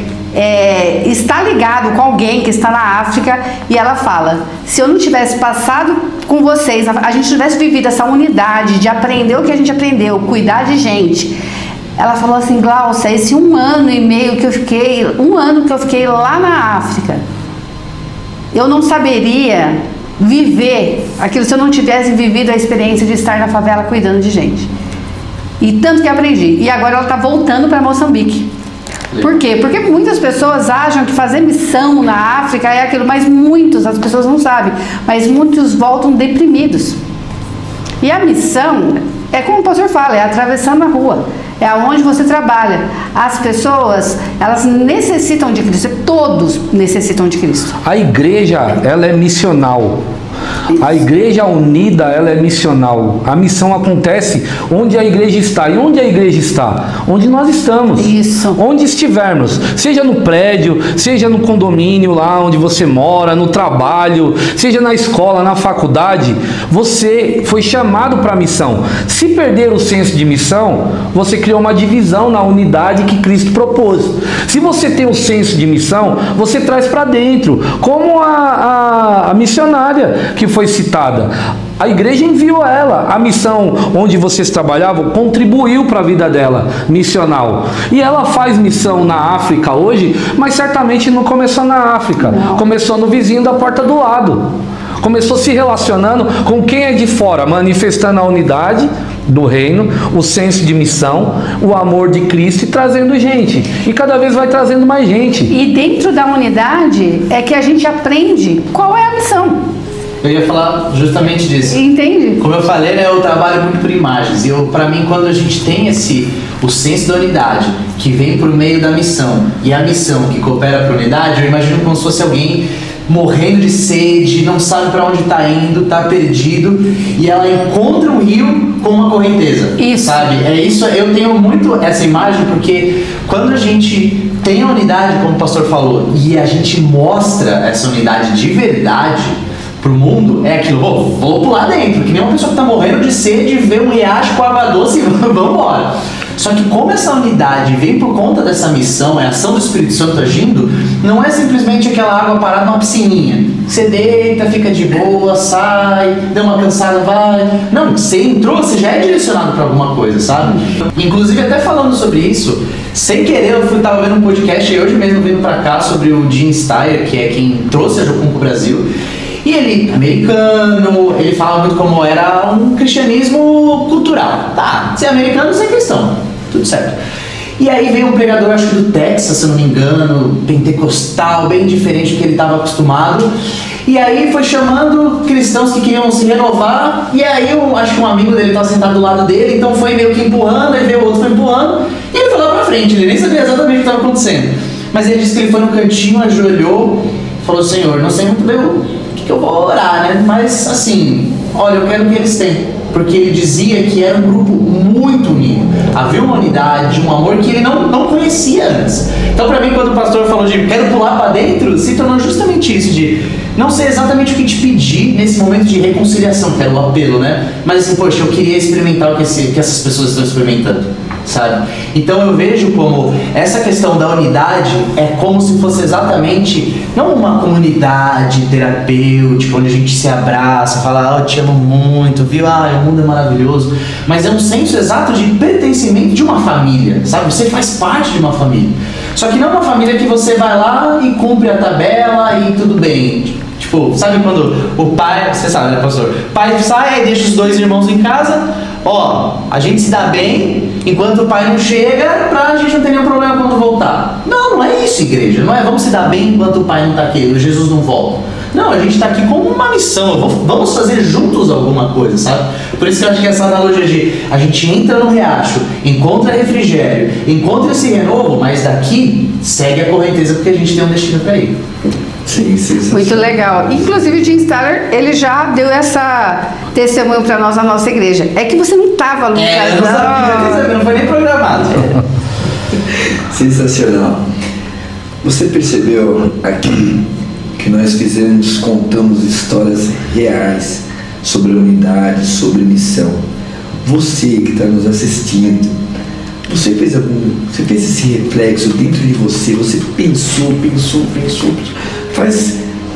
estar ligado com alguém que está na África, e ela fala, se eu não tivesse passado com vocês, a gente tivesse vivido essa unidade de aprender o que a gente aprendeu, cuidar de gente. Ela falou assim, Glaucia, esse 1 ano e meio que eu fiquei, 1 ano que eu fiquei lá na África, eu não saberia viver aquilo se eu não tivesse vivido a experiência de estar na favela cuidando de gente. E tanto que aprendi. E agora ela está voltando para Moçambique. Por quê? Porque muitas pessoas acham que fazer missão na África é aquilo, mas as pessoas não sabem, mas muitos voltam deprimidos. E a missão é como o pastor fala, é atravessando a rua, é aonde você trabalha. As pessoas, elas necessitam de Cristo, todos necessitam de Cristo. A igreja, ela é missional. A igreja unida, ela é missional. A missão acontece onde a igreja está. E onde a igreja está? Onde nós estamos. Isso. Onde estivermos. Seja no prédio, seja no condomínio lá onde você mora, no trabalho, seja na escola, na faculdade, você foi chamado para a missão. Se perder o senso de missão, você criou uma divisão na unidade que Cristo propôs. Se você tem o senso de missão, você traz para dentro. Como a missionária que foi citada. A igreja enviou ela. A missão onde vocês trabalhavam contribuiu para a vida dela, missional. E ela faz missão na África hoje, mas certamente não começou na África. Não. Começou no vizinho da porta do lado. Começou se relacionando com quem é de fora, manifestando a unidade do reino, o senso de missão, o amor de Cristo e trazendo gente. E cada vez vai trazendo mais gente. E dentro da unidade é que a gente aprende qual é a missão. Eu ia falar justamente disso. Entende? Como eu falei, né, eu trabalho muito por imagens. E para mim, quando a gente tem o senso da unidade, que vem por meio da missão, e a missão que coopera para a unidade, eu imagino como se fosse alguém morrendo de sede, não sabe para onde está indo, está perdido, e ela encontra um rio com uma correnteza. Isso. Sabe? É isso. Eu tenho muito essa imagem porque quando a gente tem a unidade, como o pastor falou, e a gente mostra essa unidade de verdade pro mundo, é aquilo, vou pular dentro, que nem uma pessoa que tá morrendo de sede, vê um riacho com água doce e vamos embora. Só que como essa unidade vem por conta dessa missão, é a ação do Espírito Santo agindo, não é simplesmente aquela água parada numa piscininha. Você deita, fica de boa, sai, deu uma cansada, vai. Não, você entrou, você já é direcionado para alguma coisa, sabe? Inclusive, até falando sobre isso, sem querer, eu tava vendo um podcast e hoje mesmo vindo para cá sobre o Jim Steyer, que é quem trouxe a Jocum pro Brasil. E ele, americano, ele fala muito como era um cristianismo cultural. Tá, ser americano, ser cristão, tudo certo. E aí veio um pregador, acho que do Texas, se eu não me engano, pentecostal, bem diferente do que ele estava acostumado. E aí foi chamando cristãos que queriam se renovar. E aí acho que um amigo dele estava sentado do lado dele, então foi meio que empurrando, aí veio o outro, foi empurrando. E ele foi lá pra frente, ele nem sabia exatamente o que estava acontecendo. Mas ele disse que ele foi no cantinho, ajoelhou, falou: Senhor, não sei muito bem o que eu vou orar, né? Mas assim, olha, eu quero o que eles têm. Porque ele dizia que era um grupo muito unido. Havia uma unidade, um amor que ele não conhecia antes. Então, para mim, quando o pastor falou de quero pular para dentro, se tornou justamente isso, de não sei exatamente o que te pedir nesse momento de reconciliação, que era o apelo, né? Mas assim, poxa, eu queria experimentar o que essas pessoas estão experimentando, sabe? Então eu vejo como essa questão da unidade é como se fosse exatamente, não uma comunidade terapêutica, onde a gente se abraça, fala, eu te amo muito, viu? O mundo é maravilhoso. Mas é um senso exato de pertencimento de uma família, sabe? Você faz parte de uma família. Só que não uma família que você vai lá e cumpre a tabela e tudo bem. Tipo, sabe quando o pai, você sabe, né, pastor? O pai sai e deixa os dois irmãos em casa, ó, a gente se dá bem enquanto o pai não chega, pra gente não ter nenhum problema quando voltar. Não é isso, igreja. Não é vamos se dar bem enquanto o pai não tá aqui, o Jesus não volta. Não, a gente tá aqui com uma missão, vamos fazer juntos alguma coisa, sabe? Por isso que eu acho que essa analogia de a gente entra no riacho, encontra refrigério, encontra esse renovo, mas daqui segue a correnteza porque a gente tem um destino para ir. Sim, sim. Muito legal. Inclusive o Jim Steyer, ele já deu essa testemunho para nós na nossa igreja. É que você não estava, Lucas. Não sabia, não foi nem programado. Sensacional. Você percebeu aqui que nós contamos histórias reais sobre unidade, sobre missão. Você que está nos assistindo, você fez esse reflexo dentro de você, você pensou,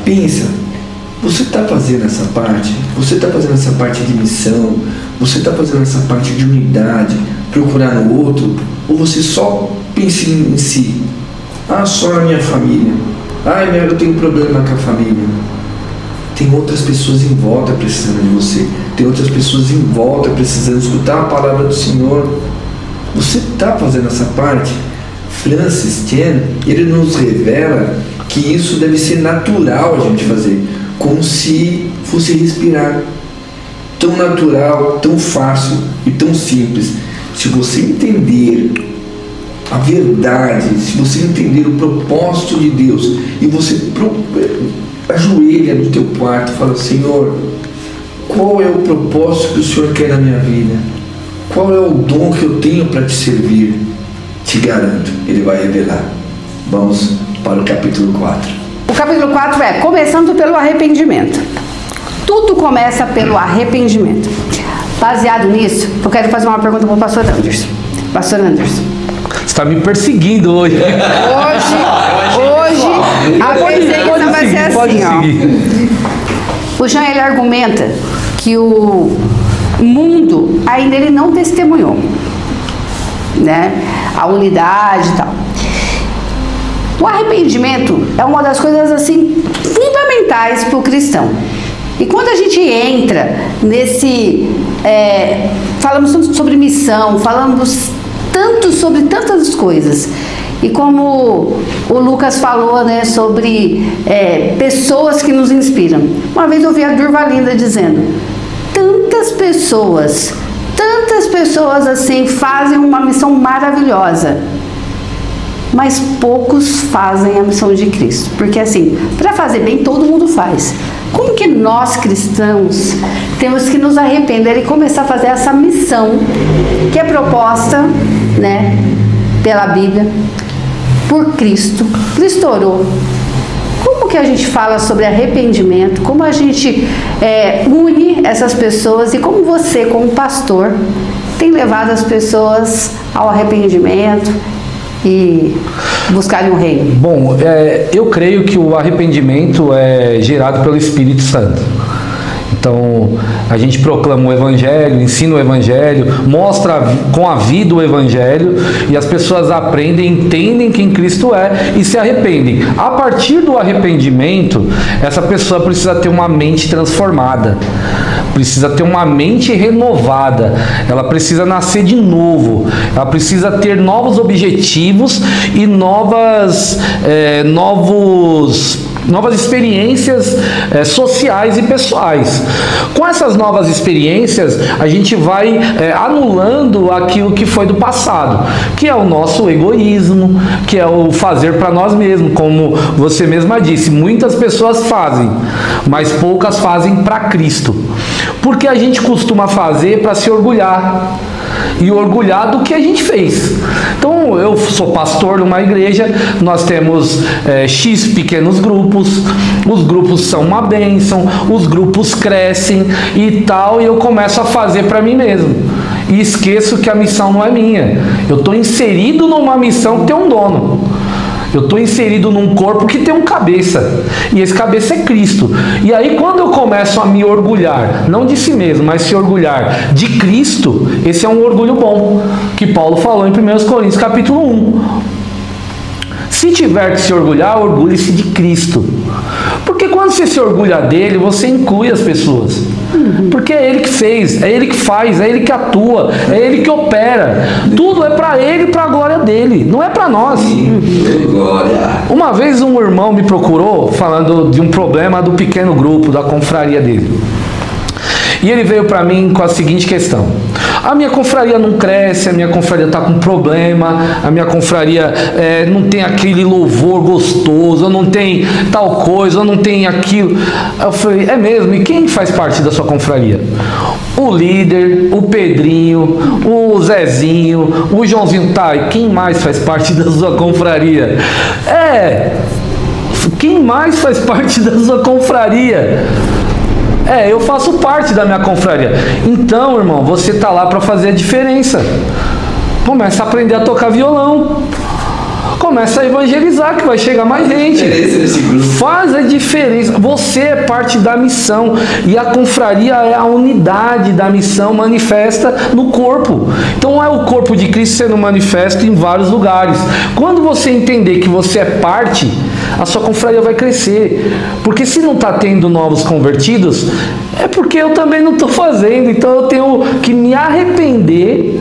pensa, você está fazendo essa parte, você está fazendo essa parte de missão, você está fazendo essa parte de unidade, procurar no outro, ou você só pensa em si, só na minha família, eu tenho problema com a família. tem outras pessoas em volta precisando de você. Tem outras pessoas em volta precisando escutar a palavra do Senhor. Você está fazendo essa parte? Francis Chan, ele nos revela que isso deve ser natural a gente fazer, como se fosse respirar. Tão natural, tão fácil e tão simples. Se você entender a verdade, se você entender o propósito de Deus e você ajoelha no teu quarto e fala: Senhor, qual é o propósito que o Senhor quer na minha vida? Qual é o dom que eu tenho para te servir? Te garanto, Ele vai revelar. Vamos para o capítulo 4. O capítulo 4 é começando pelo arrependimento. Tudo começa pelo arrependimento. Baseado nisso, eu quero fazer uma pergunta para o pastor Anderson. Pastor Anderson, Você está me perseguindo hoje. Hoje a perseguição vai ser assim, ó. O Jean, ele argumenta que o mundo ainda ele não testemunhou, né? A unidade e tal. O arrependimento é uma das coisas assim fundamentais para o cristão. E quando a gente entra nesse... falamos sobre missão, falamos tanto sobre tantas coisas. E como o Lucas falou, né, sobre pessoas que nos inspiram. Uma vez eu ouvi a Durvalinda dizendo: tantas pessoas assim fazem uma missão maravilhosa, mas poucos fazem a missão de Cristo. Porque assim, para fazer bem todo mundo faz. Como que nós cristãos temos que nos arrepender e começar a fazer essa missão que é proposta, né, pela Bíblia, por Cristo? Cristo orou. Como que a gente fala sobre arrependimento? Como a gente une essas pessoas? E como você, como pastor, tem levado as pessoas ao arrependimento e buscarem o reino? Bom, eu creio que o arrependimento é gerado pelo Espírito Santo. Então, a gente proclama o Evangelho, ensina o Evangelho, mostra com a vida o Evangelho, e as pessoas aprendem, entendem quem Cristo é e se arrependem. A partir do arrependimento, essa pessoa precisa ter uma mente transformada, precisa ter uma mente renovada, ela precisa nascer de novo, ela precisa ter novos objetivos e novas experiências sociais e pessoais. Com essas novas experiências, a gente vai anulando aquilo que foi do passado, que é o nosso egoísmo, que é o fazer para nós mesmos. Como você mesma disse, muitas pessoas fazem, mas poucas fazem para Cristo, porque a gente costuma fazer para se orgulhar e orgulhar do que a gente fez. Então, eu sou pastor numa igreja, nós temos X pequenos grupos, os grupos são uma bênção, os grupos crescem e tal, e eu começo a fazer para mim mesmo. E esqueço que a missão não é minha. Eu estou inserido numa missão que tem um dono. Eu estou inserido num corpo que tem um cabeça, e esse cabeça é Cristo. E aí, quando eu começo a me orgulhar, não de si mesmo, mas se orgulhar de Cristo, esse é um orgulho bom, que Paulo falou em 1 Coríntios capítulo 1. Se tiver que se orgulhar, orgulhe-se de Cristo. Porque quando você se orgulha dele, você inclui as pessoas. Porque é ele que fez, é ele que faz, é ele que atua, é ele que opera. Tudo é para ele e para a glória dele, não é para nós. Uma vez um irmão me procurou falando de um problema do pequeno grupo, da confraria dele. E ele veio para mim com a seguinte questão: a minha confraria não cresce, a minha confraria está com problema, a minha confraria não tem aquele louvor gostoso, não tem tal coisa, não tem aquilo. Eu falei: é mesmo? E quem faz parte da sua confraria? O líder, o Pedrinho, o Zezinho, o Joãozinho. Tá, e quem mais faz parte da sua confraria? Quem mais faz parte da sua confraria? Eu faço parte da minha confraria. Então, irmão, você está lá para fazer a diferença. Começa a aprender a tocar violão. Começa a evangelizar, que vai chegar mais gente. Faz a diferença. Você é parte da missão. E a confraria é a unidade da missão manifesta no corpo. Então é o corpo de Cristo sendo manifesto em vários lugares. Quando você entender que você é parte, a sua confraria vai crescer. Porque se não está tendo novos convertidos, é porque eu também não estou fazendo. Então eu tenho que me arrepender,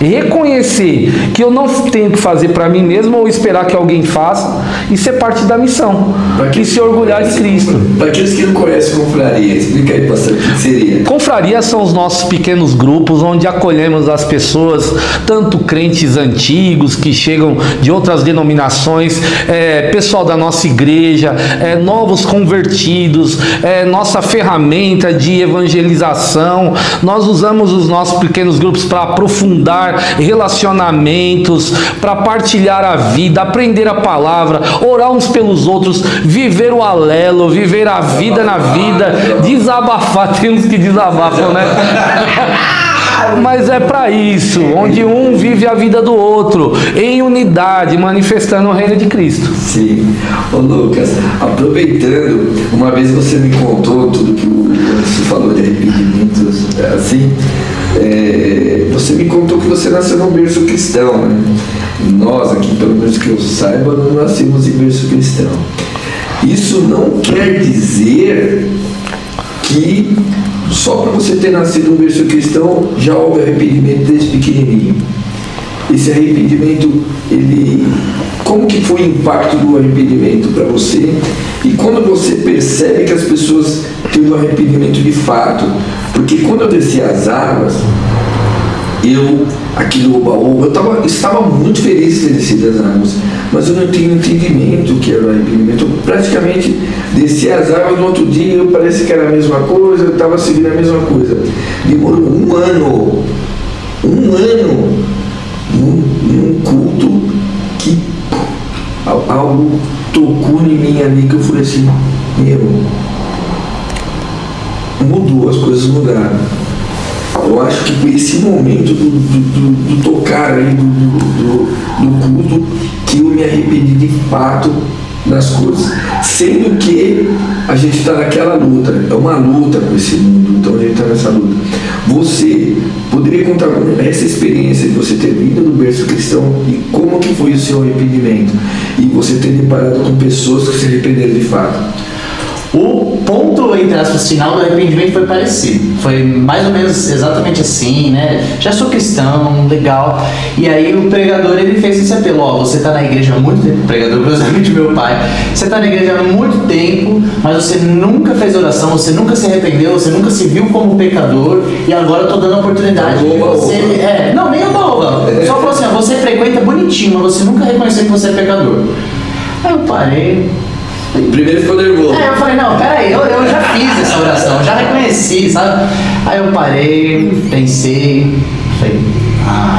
reconhecer que eu não tenho que fazer para mim mesmo ou esperar que alguém faça e ser parte da missão e se orgulhar de Cristo. Para aqueles que não conhecem confraria, explica aí, pastor, o que seria? Confraria são os nossos pequenos grupos onde acolhemos as pessoas, tanto crentes antigos que chegam de outras denominações, pessoal da nossa igreja, novos convertidos, nossa ferramenta de evangelização. Nós usamos os nossos pequenos grupos para aprofundar relacionamentos, para partilhar a vida, aprender a palavra, orar uns pelos outros, viver o alelo, viver a vida na vida, desabafar. Temos que desabafar, né? Mas é para isso, onde um vive a vida do outro, em unidade, manifestando o reino de Cristo. Sim. Ô Lucas, aproveitando, uma vez você me contou tudo que você falou de arrependimentos, assim, você me contou que você nasceu num berço cristão, né? Nós aqui, pelo menos que eu saiba, não nascemos em berço cristão. Isso não quer dizer que só para você ter nascido num berço cristão já houve arrependimento desde pequenininho. Esse arrependimento, como que foi o impacto do arrependimento para você? E quando você percebe que as pessoas têm um arrependimento de fato? Porque quando eu desci as águas, aqui no Oba-Oba, eu estava muito feliz de ter descido as águas, mas eu não tinha entendimento que era o arrependimento. Eu praticamente desci as águas, no outro dia parece que era a mesma coisa, eu estava seguindo a mesma coisa. Demorou um ano num culto que algo tocou em mim ali, que eu falei assim, mudou, as coisas mudaram. Eu acho que foi esse momento do tocar aí, do culto, que eu me arrependi de fato das coisas. Sendo que a gente está naquela luta, é uma luta com esse mundo, então a gente está nessa luta. Você poderia contar essa experiência de você ter vindo do berço cristão e como que foi o seu arrependimento? E você ter deparado com pessoas que se arrependeram de fato? O ponto, entre aspas, final do arrependimento foi parecido. Foi mais ou menos exatamente assim, né? Já sou cristão, legal. E aí o pregador, ele fez esse apelo. Você tá na igreja há muito tempo. O pregador, curiosamente, meu pai. Você tá na igreja há muito tempo, mas você nunca fez oração, você nunca se arrependeu, você nunca se viu como pecador. E agora eu tô dando a oportunidade de você... não, nem oba-oba. Só falou assim, você frequenta bonitinho, mas você nunca reconheceu que você é pecador. Aí eu parei... Primeiro ficou nervoso. Eu falei, não, peraí, eu já fiz essa oração, já reconheci, sabe? Aí eu parei, pensei, falei,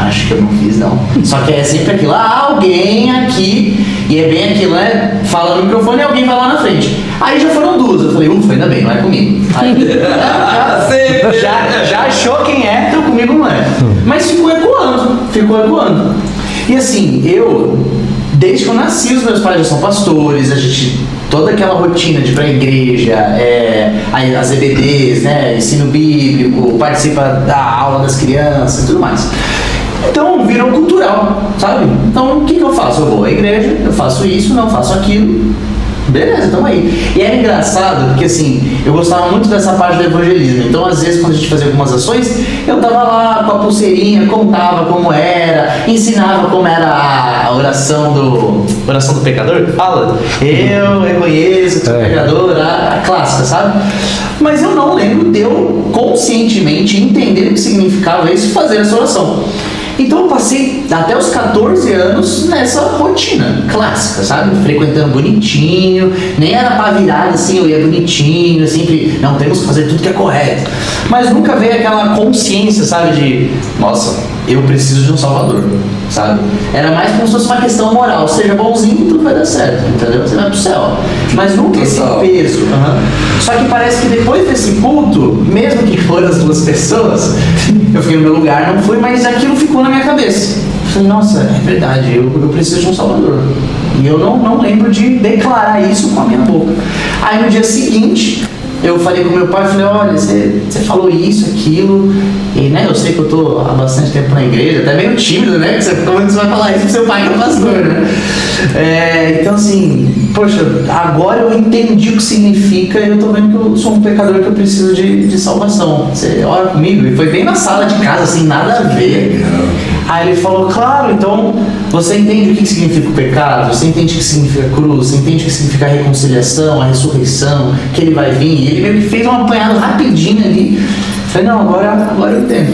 acho que eu não fiz não. Só que é sempre aquilo, alguém aqui, e é bem aquilo, né? Fala no microfone e alguém vai lá na frente. Aí já foram duas, eu falei, ainda bem, não é comigo. Aí, já achou quem é, então comigo não é. Mas ficou ecoando. E assim, desde que eu nasci, os meus pais já são pastores, toda aquela rotina de ir pra igreja, as EBDs, né, ensino bíblico, participa da aula das crianças e tudo mais. Então virou cultural, sabe? Então o que eu faço? Eu vou à igreja, eu faço isso, não faço aquilo. Beleza, tamo aí. E era engraçado, porque assim, eu gostava muito dessa parte do evangelismo. Então, às vezes, quando a gente fazia algumas ações, eu tava lá com a pulseirinha, contava como era, ensinava como era a oração do pecador. Fala, eu reconheço, sou pecador, a clássica, sabe? Mas eu não lembro de eu conscientemente entender o que significava isso e fazer essa oração. Então eu passei até os 14 anos nessa rotina clássica, sabe? Frequentando bonitinho, nem era pra virada assim, eu ia bonitinho, sempre, não, temos que fazer tudo que é correto. Mas nunca veio aquela consciência, sabe, de, nossa, eu preciso de um salvador, sabe? Era mais como se fosse uma questão moral, seja bonzinho, tudo vai dar certo, entendeu? Você vai pro céu. Mas nunca esse peso. Só que parece que depois desse culto, mesmo que foram as duas pessoas, eu fiquei no meu lugar, não fui, mas aquilo ficou na minha cabeça. Eu falei, nossa, é verdade, eu preciso de um salvador. E eu não lembro de declarar isso com a minha boca. Aí no dia seguinte, eu falei com meu pai, falei, olha, você falou isso, aquilo, e né, eu sei que eu tô há bastante tempo na igreja, até meio tímido, né? Como você vai falar isso pro seu pai que é pastor, né? Então assim, poxa, agora eu entendi o que significa e eu tô vendo que eu sou um pecador que eu preciso de salvação. Você ora comigo? E foi bem na sala de casa, assim, nada a ver. Aí ele falou, claro, então você entende o que significa o pecado, você entende o que significa a cruz, você entende o que significa a reconciliação, a ressurreição, que ele vai vir. E ele meio que fez um apanhado rapidinho ali. Falei, não, agora eu entendo,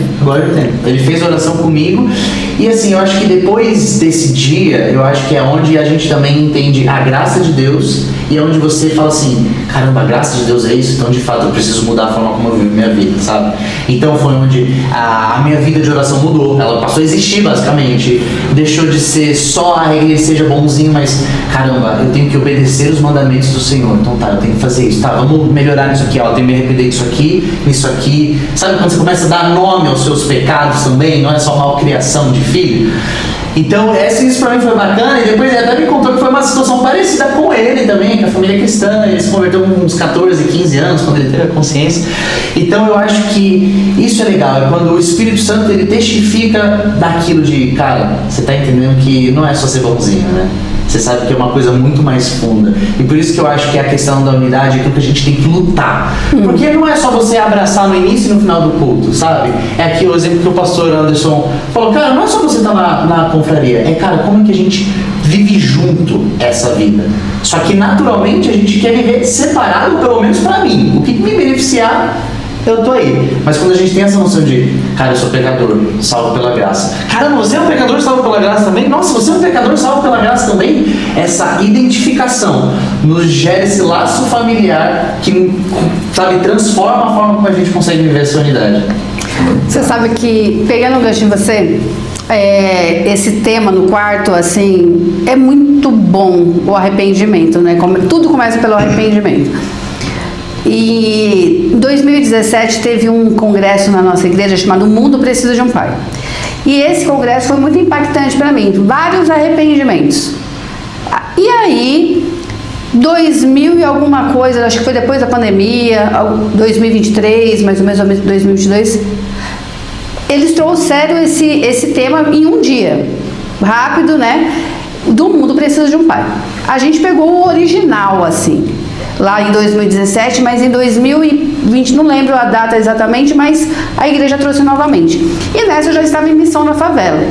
Ele fez oração comigo e assim, eu acho que depois desse dia, eu acho que é onde a gente também entende a graça de Deus e é onde você fala assim, caramba, a graça de Deus é isso, então de fato eu preciso mudar a forma como eu vivo minha vida, sabe? Então foi onde a minha vida de oração mudou, ela passou a existir basicamente, deixou de ser só a igreja seja bonzinho, mas caramba, eu tenho que obedecer os mandamentos do Senhor, então tá, eu tenho que fazer isso, tá, vamos melhorar nisso aqui, ó, eu tenho que me arrepender disso aqui, nisso aqui. Sabe quando você começa a dar nome aos seus pecados também, não é só malcriação de filho? Então isso pra mim foi bacana, e depois ele até me contou que foi uma situação parecida com ele também, com a família cristã. Ele se converteu com uns 14, 15 anos, quando ele teve a consciência. Então eu acho que isso é legal, é quando o Espírito Santo ele testifica daquilo de, cara, você tá entendendo que não é só ser bonzinho, né? Você sabe que é uma coisa muito mais funda. E por isso que eu acho que a questão da unidade é aquilo que a gente tem que lutar. Porque não é só você abraçar no início e no final do culto, sabe? É aqui o exemplo que o pastor Anderson falou, cara, não é só você estar na confraria, é, cara, como é que a gente vive junto essa vida. Só que naturalmente a gente quer viver separado, pelo menos pra mim. O que me beneficiar, eu tô aí. Mas quando a gente tem essa noção de, cara, eu sou pecador, salvo pela graça. Caramba, você é um pecador salvo pela graça também? Nossa, você é um pecador salvo pela graça também? Essa identificação nos gera esse laço familiar que, sabe, transforma a forma como a gente consegue viver essa unidade. Você sabe que, pegando o gancho em você, esse tema no quarto, assim, é muito bom o arrependimento, né? Tudo começa pelo arrependimento. E em 2017 teve um congresso na nossa igreja chamado O Mundo Precisa de um Pai. E esse congresso foi muito impactante para mim, vários arrependimentos. E aí, 2000 e alguma coisa, acho que foi depois da pandemia, 2023, mais ou menos 2022, eles trouxeram esse tema em um dia, rápido, né? Do Mundo Precisa de um Pai. A gente pegou o original, assim, lá em 2017, mas em 2020, não lembro a data exatamente, mas a igreja trouxe novamente. E nessa eu já estava em missão na favela.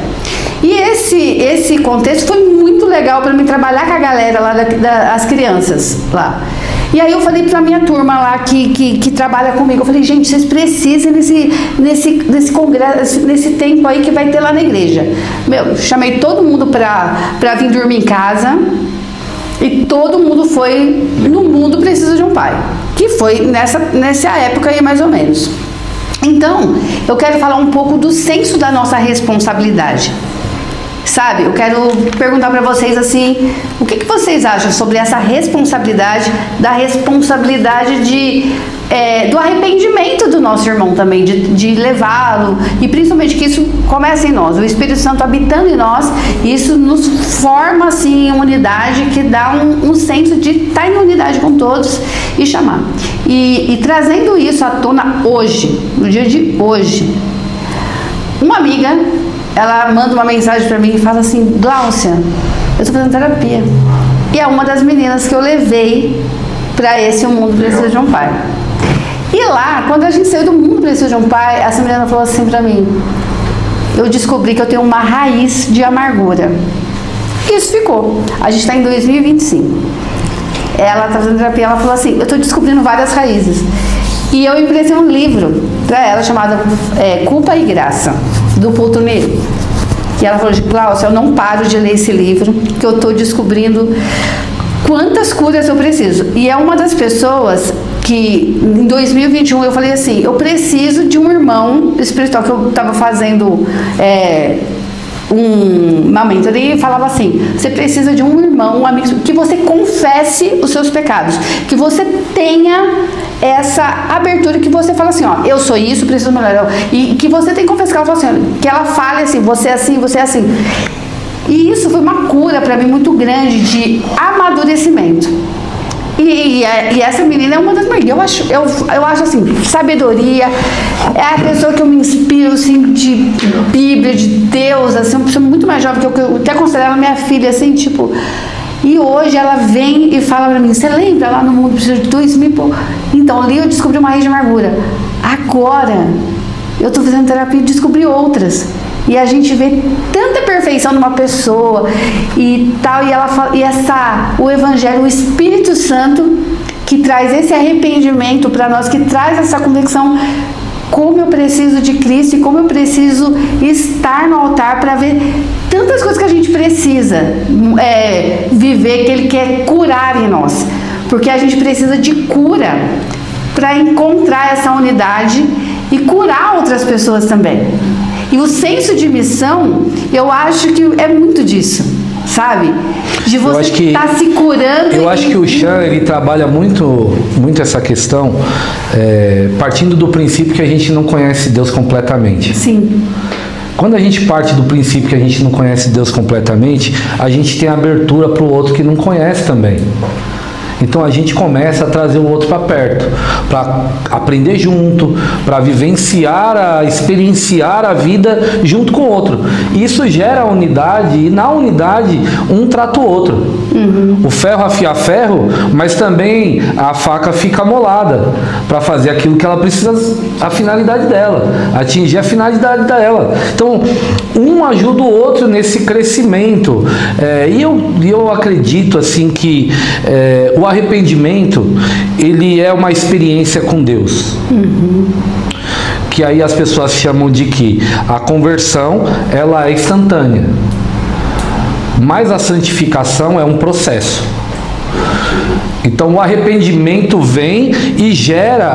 E esse contexto foi muito legal para mim trabalhar com a galera lá, as crianças lá. E aí eu falei pra minha turma lá que trabalha comigo, eu falei, gente, vocês precisam nesse congresso, nesse tempo aí que vai ter lá na igreja. Meu, chamei todo mundo pra vir dormir em casa. E todo mundo foi no Mundo Precisa de um Pai, que foi nessa época aí mais ou menos. Então, eu quero falar um pouco do senso da nossa responsabilidade. Sabe, eu quero perguntar para vocês assim, o que vocês acham sobre essa responsabilidade, da responsabilidade do arrependimento do nosso irmão também, de levá-lo, e principalmente que isso começa em nós, o Espírito Santo habitando em nós, e isso nos forma assim uma unidade que dá um senso de estar em unidade com todos e chamar. E trazendo isso à tona hoje, no dia de hoje, uma amiga, ela manda uma mensagem para mim e fala assim, Gláucia, eu estou fazendo terapia. E é uma das meninas que eu levei para esse O Mundo Precisa de um Pai. E lá, quando a gente saiu do Mundo Precisa de um Pai, essa menina falou assim para mim, eu descobri que eu tenho uma raiz de amargura. E isso ficou. A gente está em 2025. Ela está fazendo terapia, ela falou assim, eu estou descobrindo várias raízes. E eu emprestei um livro para ela chamado Culpa e Graça, do Paul Tournier. E ela falou, Gláucia, eu não paro de ler esse livro, que eu estou descobrindo quantas curas eu preciso. E é uma das pessoas que em 2021 eu falei assim, eu preciso de um irmão espiritual, que eu estava fazendo uma mentoria e falava assim, você precisa de um irmão, um amigo, que você confesse os seus pecados, que você tenha essa abertura, que você fala assim, ó, eu sou isso, preciso melhorar, e que você tem que confessar, ela fala assim, que ela fale assim, você é assim, você é assim. E isso foi uma cura para mim muito grande de amadurecimento. E essa menina é uma das maiores. Eu acho assim, sabedoria, é a pessoa que eu me inspiro, assim, de Bíblia, de Deus, assim, uma pessoa muito mais jovem, que eu até considero ela minha filha, assim, tipo. E hoje ela vem e fala pra mim, você lembra lá no Mundo Precisa de 2000? Então, ali eu descobri uma raiz de amargura. Agora, eu tô fazendo terapia e descobri outras. E a gente vê tanta perfeição numa pessoa e tal, e ela fala, o Evangelho, o Espírito Santo, que traz esse arrependimento para nós, que traz essa convicção, como eu preciso de Cristo e como eu preciso estar no altar para ver tantas coisas que a gente precisa viver, que Ele quer curar em nós. Porque a gente precisa de cura para encontrar essa unidade e curar outras pessoas também. E o senso de missão, eu acho que é muito disso, sabe? De você estar se curando. Eu acho que o Chan, ele trabalha muito essa questão, partindo do princípio que a gente não conhece Deus completamente. Sim. Quando a gente parte do princípio que a gente não conhece Deus completamente, a gente tem abertura para o outro que não conhece também. Então a gente começa a trazer o outro para perto, para aprender junto, para vivenciar, experienciar a vida junto com o outro. Isso gera unidade e na unidade um trata o outro. Uhum. O ferro afia ferro, mas também a faca fica amolada para fazer aquilo que ela precisa, a finalidade dela, atingir a finalidade dela. Então um ajuda o outro nesse crescimento. E eu acredito assim que o arrependimento, ele é uma experiência com Deus. Uhum. Que aí as pessoas chamam de que a conversão, ela é instantânea. Mas a santificação é um processo. Então o arrependimento vem e gera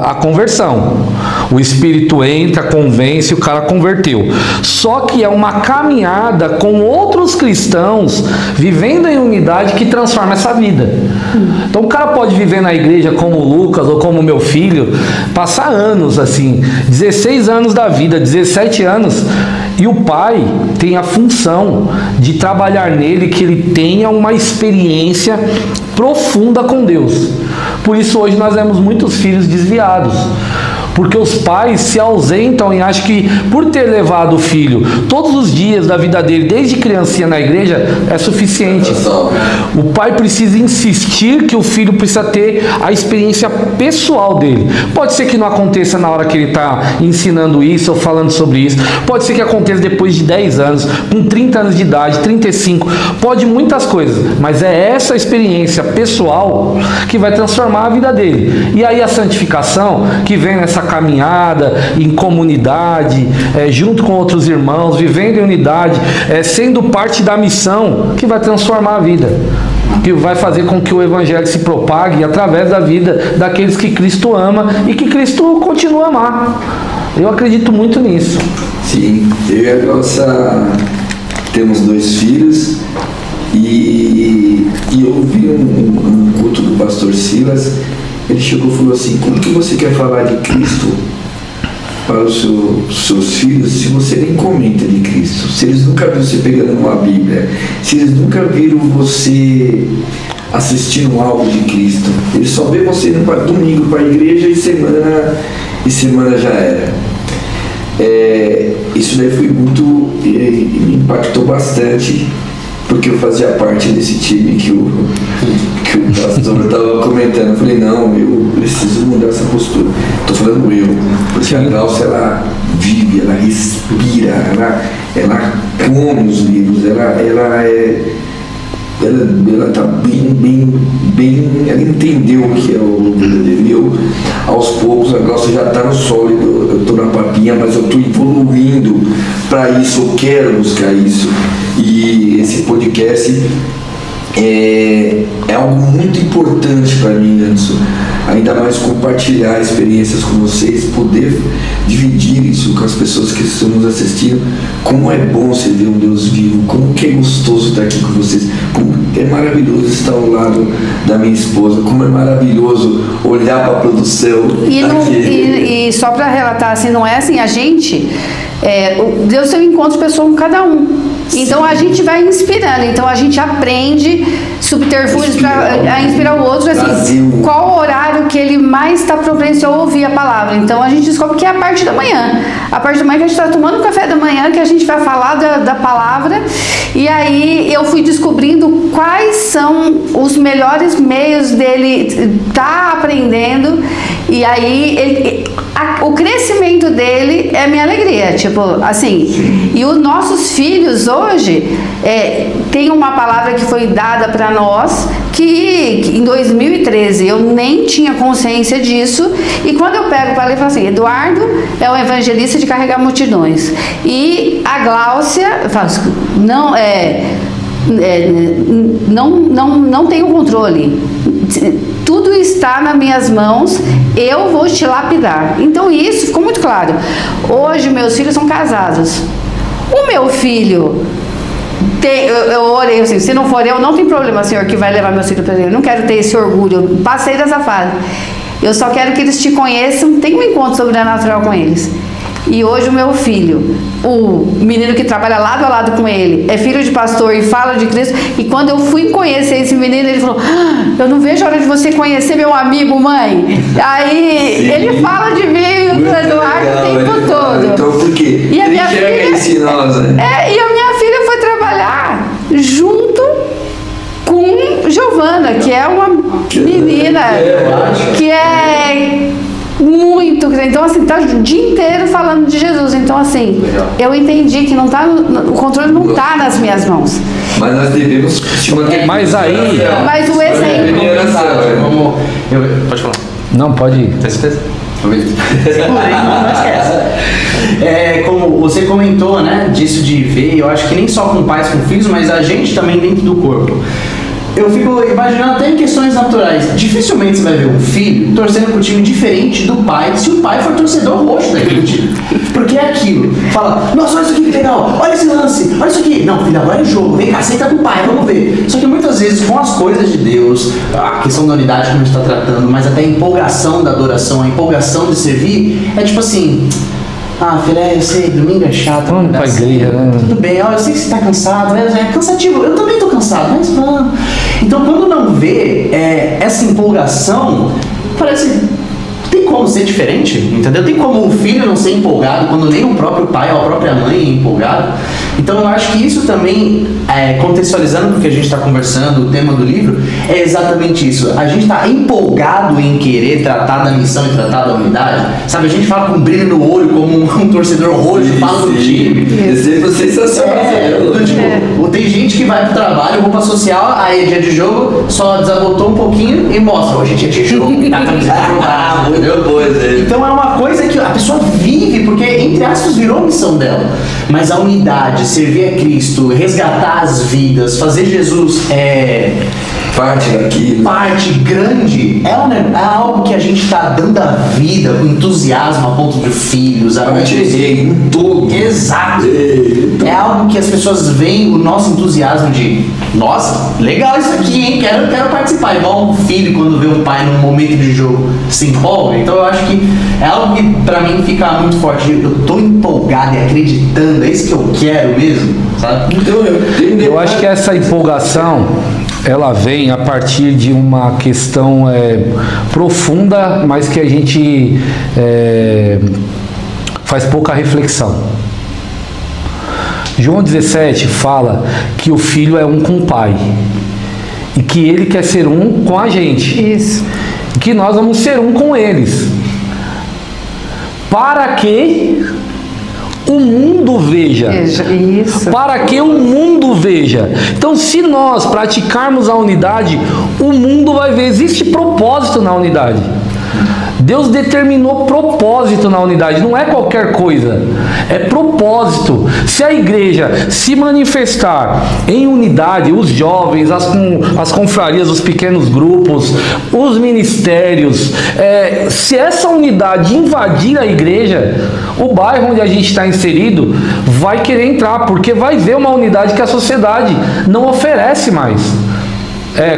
a conversão. O Espírito entra, convence, o cara converteu. Só que é uma caminhada com outros cristãos vivendo em unidade que transforma essa vida. Então o cara pode viver na igreja como o Lucas ou como o meu filho, passar anos assim, 16 anos da vida, 17 anos, e o pai tem a função de trabalhar nele que ele tenha uma experiência profunda com Deus. Por isso hoje nós vemos muitos filhos desviados, porque os pais se ausentam e acham que por ter levado o filho todos os dias da vida dele, desde criancinha na igreja, é suficiente. O pai precisa insistir que o filho precisa ter a experiência pessoal dele. Pode ser que não aconteça na hora que ele está ensinando isso ou falando sobre isso. Pode ser que aconteça depois de 10 anos, com 30 anos de idade, 35. Pode muitas coisas, mas é essa experiência pessoal que vai transformar a vida dele. E aí a santificação, que vem nessa caminhada em comunidade, junto com outros irmãos, vivendo em unidade, sendo parte da missão, que vai transformar a vida, que vai fazer com que o Evangelho se propague através da vida daqueles que Cristo ama e que Cristo continua a amar. Eu acredito muito nisso. Sim, eu e a Glaucia temos 2 filhos e eu vi um culto do pastor Silas. Ele chegou e falou assim: como que você quer falar de Cristo para os seus filhos se você nem comenta de Cristo? Se eles nunca viram você pegando uma Bíblia, se eles nunca viram você assistindo algo de Cristo, eles só vê você indo para domingo para a igreja e semana já era. Isso daí foi muito, me impactou bastante, porque eu fazia parte desse time que o pastor estava comentando. Eu falei, não, eu preciso mudar essa postura. Estou falando porque a Glaucia, ela vive, ela respira, ela come os livros, ela está bem, ela entendeu o que é o verdadeiro. E eu, aos poucos, a Glaucia já está no sólido, eu estou na papinha, mas eu estou evoluindo para isso, eu quero buscar isso. E esse podcast é algo muito importante para mim, Anderson. Ainda mais compartilhar experiências com vocês, poder dividir isso com as pessoas que estão nos assistindo. Como é bom você ver um Deus vivo, como que é gostoso estar aqui com vocês, como é maravilhoso estar ao lado da minha esposa, como é maravilhoso olhar para a produção. E só para relatar, assim, não é assim, a gente, Deus tem um encontro pessoal com cada um. Então a gente vai inspirando, então a gente aprende subterfúgios para inspirar o outro, assim, qual o horário que ele mais está propenso a ouvir a palavra. Então a gente descobre que é a parte da manhã. A parte da manhã que a gente está tomando café da manhã, que a gente vai falar da palavra. E aí eu fui descobrindo quais são os melhores meios dele estar aprendendo. E aí o crescimento dele é minha alegria, tipo, assim. E os nossos filhos hoje tem uma palavra que foi dada para nós, que em 2013 eu nem tinha consciência disso, e quando eu pego para ler, eu falo assim: Eduardo é o evangelista de carregar multidões, e a Gláucia, eu falo, não tenho controle, tudo está nas minhas mãos, eu vou te lapidar. Então isso ficou muito claro. Hoje meus filhos são casados. O meu filho eu orei assim: se não for eu, não tem problema, Senhor, que vai levar meus filhos para ele. Eu não quero ter esse orgulho, eu passei dessa fase. Eu só quero que eles te conheçam, tenha um encontro sobrenatural com eles. E hoje o meu filho, o menino que trabalha lado a lado com ele, é filho de pastor e fala de Cristo. E quando eu fui conhecer esse menino, ele falou: eu não vejo a hora de você conhecer meu amigo, mãe. Aí sim, ele fala de mim, do Eduardo, o tempo todo. Então por quê? E a minha filha, e a minha filha foi trabalhar junto com Giovana, que é uma menina que é muito, então assim, tá o dia inteiro falando de Jesus. Então assim, eu entendi que não tá, o controle não tá nas minhas mãos. Mas nós devemos te manter. Mas aí, mas o exemplo. Pode falar. Não, pode ir. Tem certeza? Não esquece. Como você comentou, né, disso de ver, eu acho que nem só com pais, com filhos, mas a gente também dentro do corpo. Eu fico imaginando até em questões naturais. Dificilmente você vai ver um filho torcendo para um time diferente do pai, se o pai for torcedor roxo daquele time. Porque é aquilo. Fala: nossa, olha isso aqui que legal, olha esse lance, olha isso aqui. Não, filho, agora é jogo, vem cá, senta com o pai, vamos ver. Só que muitas vezes com as coisas de Deus, a questão da unidade que a gente está tratando, mas até a empolgação da adoração, a empolgação de servir, é tipo assim: ah, filho, eu sei, domingo é chato. Vamos pra igreja, né? Tudo bem, eu sei que você tá cansado, é cansativo, eu também tô cansado, mas vamos. Então, quando não vê essa empolgação, parece. Tem como ser diferente, entendeu? Tem como o filho não ser empolgado quando nem o próprio pai ou a própria mãe é empolgado. Então eu acho que isso também, contextualizando porque a gente está conversando, o tema do livro, é exatamente isso. A gente está empolgado em querer tratar da missão e tratar da unidade. Sabe, a gente fala com brilho no olho, como um torcedor roxo, fala do time. Exemplo sensacional. Tem gente que vai pro trabalho, roupa social, aí é dia de jogo, só desabotou um pouquinho e mostra: hoje é dia de jogo. Então é uma coisa que a pessoa vive, porque entre aspas virou a missão dela. Mas a unidade, servir a Cristo, resgatar as vidas, fazer Jesus parte daquilo, parte grande, é algo que a gente está dando a vida com entusiasmo a ponto de filhos, em tudo. Exato. É algo que as pessoas veem o nosso entusiasmo de: nossa, legal isso aqui, hein? Quero participar. Igual um filho quando vê um pai num momento de jogo se empolga. Então eu acho que é algo que pra mim fica muito forte. Eu tô empolgado e acreditando, é isso que eu quero mesmo, sabe? Então eu acho que essa empolgação, ela vem a partir de uma questão profunda, mas que a gente faz pouca reflexão. João 17 fala que o filho é um com o pai e que ele quer ser um com a gente. Isso. E que nós vamos ser um com eles, para que o mundo veja. Isso. Para que o mundo veja. Então, se nós praticarmos a unidade, o mundo vai ver. Existe propósito na unidade. Deus determinou propósito na unidade, não é qualquer coisa, é propósito. Se a igreja se manifestar em unidade, os jovens, as confrarias, os pequenos grupos, os ministérios, se essa unidade invadir a igreja, o bairro onde a gente está inserido vai querer entrar, porque vai ver uma unidade que a sociedade não oferece mais.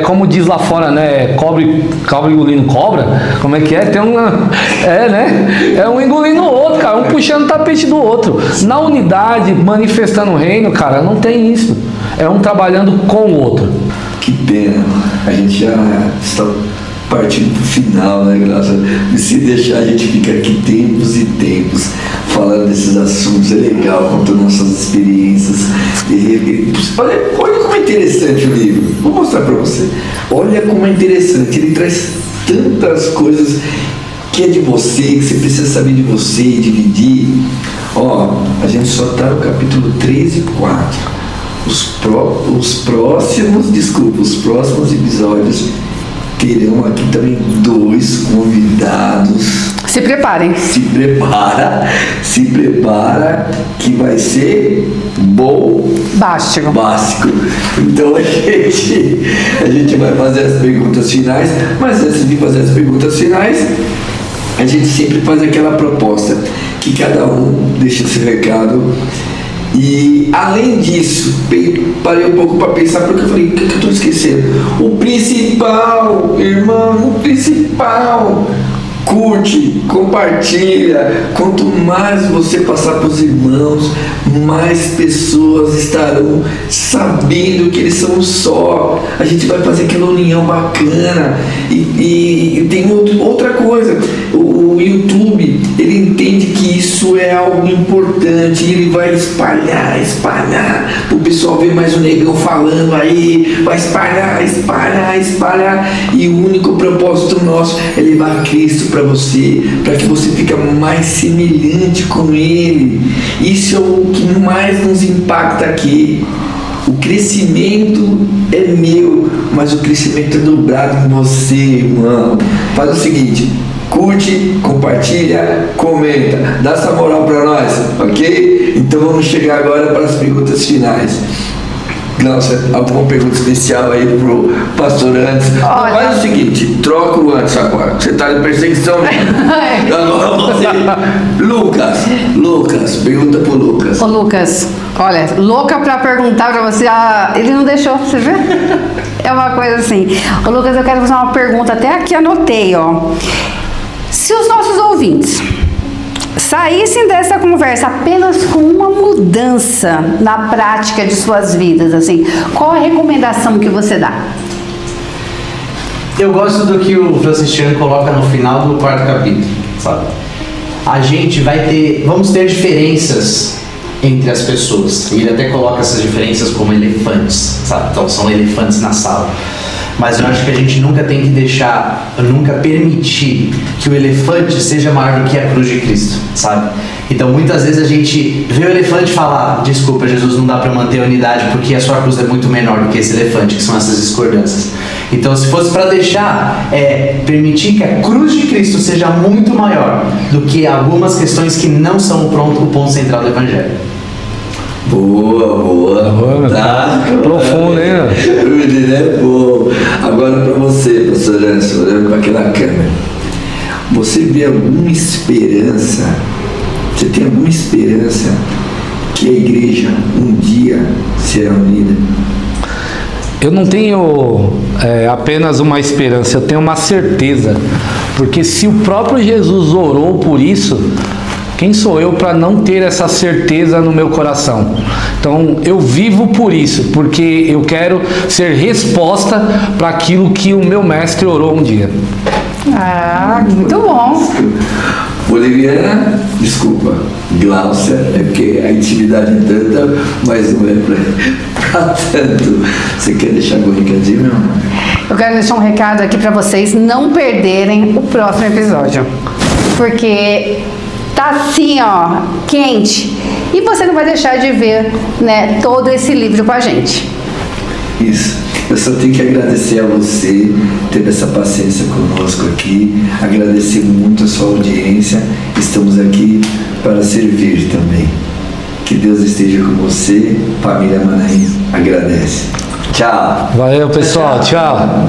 como diz lá fora, né? Cobre engolindo cobra. Como é que é? Tem uma. Né? É um engolindo o outro, cara. Um puxando o tapete do outro. Na unidade, manifestando o reino, cara, não tem isso. É um trabalhando com o outro. Que pena. A gente já está partindo para o final, né, Graça? E se deixar, a gente fica aqui tempos e tempos falando desses assuntos. É legal, contando nossas experiências. Olha como é interessante o livro. Vou mostrar para você. Olha como é interessante. Ele traz tantas coisas que é de você, que você precisa saber de você e dividir. Ó, a gente só está no capítulo 3 e 4. Os próximos episódios terão aqui também 2 convidados. Se preparem. Se prepara que vai ser básico. Então a gente vai fazer as perguntas finais, mas antes de fazer as perguntas finais, a gente sempre faz aquela proposta que cada um deixa esse recado. E além disso, parei um pouco para pensar, porque eu falei, o que eu estou esquecendo? O principal, irmão, curte, compartilha. Quanto mais você passar para os irmãos, mais pessoas estarão sabendo que eles são só. A gente vai fazer aquela união bacana. E tem outra coisa, o YouTube, ele entende que isso é algo importante e ele vai espalhar, o pessoal ver mais o negão falando aí, vai espalhar, e o único propósito nosso é levar Cristo para você, para que você fique mais semelhante com Ele. Isso é o que mais nos impacta aqui. O crescimento é meu, mas o crescimento é dobrado em você, irmão. Faz o seguinte: curte, compartilha, comenta, dá essa moral para nós, ok? Então vamos chegar agora para as perguntas finais. Glaucia, alguma pergunta especial aí pro pastor Anderson? Faz o seguinte, troca o Anderson agora. Você tá de perseguição mesmo. Agora você. Lucas, pergunta pro Lucas. Ô Lucas, olha, louca pra perguntar pra você. Ele não deixou, você vê? É uma coisa assim. Ô Lucas, eu quero fazer uma pergunta, até aqui anotei, ó. Se os nossos ouvintes saíssem dessa conversa apenas com uma mudança na prática de suas vidas, assim, qual a recomendação que você dá? Eu gosto do que o Francis Chan coloca no final do 4º capítulo, sabe? A gente vamos ter diferenças entre as pessoas. E ele até coloca essas diferenças como elefantes, sabe? Então são elefantes na sala. Mas eu acho que a gente nunca tem que nunca permitir que o elefante seja maior do que a cruz de Cristo, sabe? Então muitas vezes a gente vê o elefante e fala: desculpa, Jesus, não dá para manter a unidade porque a sua cruz é muito menor do que esse elefante, que são essas discordâncias. Então se fosse para deixar, permitir que a cruz de Cristo seja muito maior do que algumas questões que não são o ponto central do Evangelho. Boa. Tá? Profundo, né? O menino é bom. Agora para você, pastor Anderson, olhando para aquela câmera. Você vê alguma esperança? Você tem alguma esperança que a igreja um dia será unida? Eu não tenho apenas uma esperança, eu tenho uma certeza. Porque se o próprio Jesus orou por isso, quem sou eu para não ter essa certeza no meu coração? Então eu vivo por isso, porque eu quero ser resposta para aquilo que o meu mestre orou um dia. Muito bom. Boliviana, desculpa, Glaucia, é porque a intimidade é tanta, mas não é pra tanto. Você quer deixar algum recadinho, meu amor? Eu quero deixar um recado aqui para vocês não perderem o próximo episódio, porque tá assim, ó, quente, e você não vai deixar de ver, né, todo esse livro com a gente. Isso. Eu só tenho que agradecer a você ter essa paciência conosco aqui, agradecer muito a sua audiência. Estamos aqui para servir também. Que Deus esteja com você. Família Manaim agradece. Tchau. Valeu, pessoal. Tchau.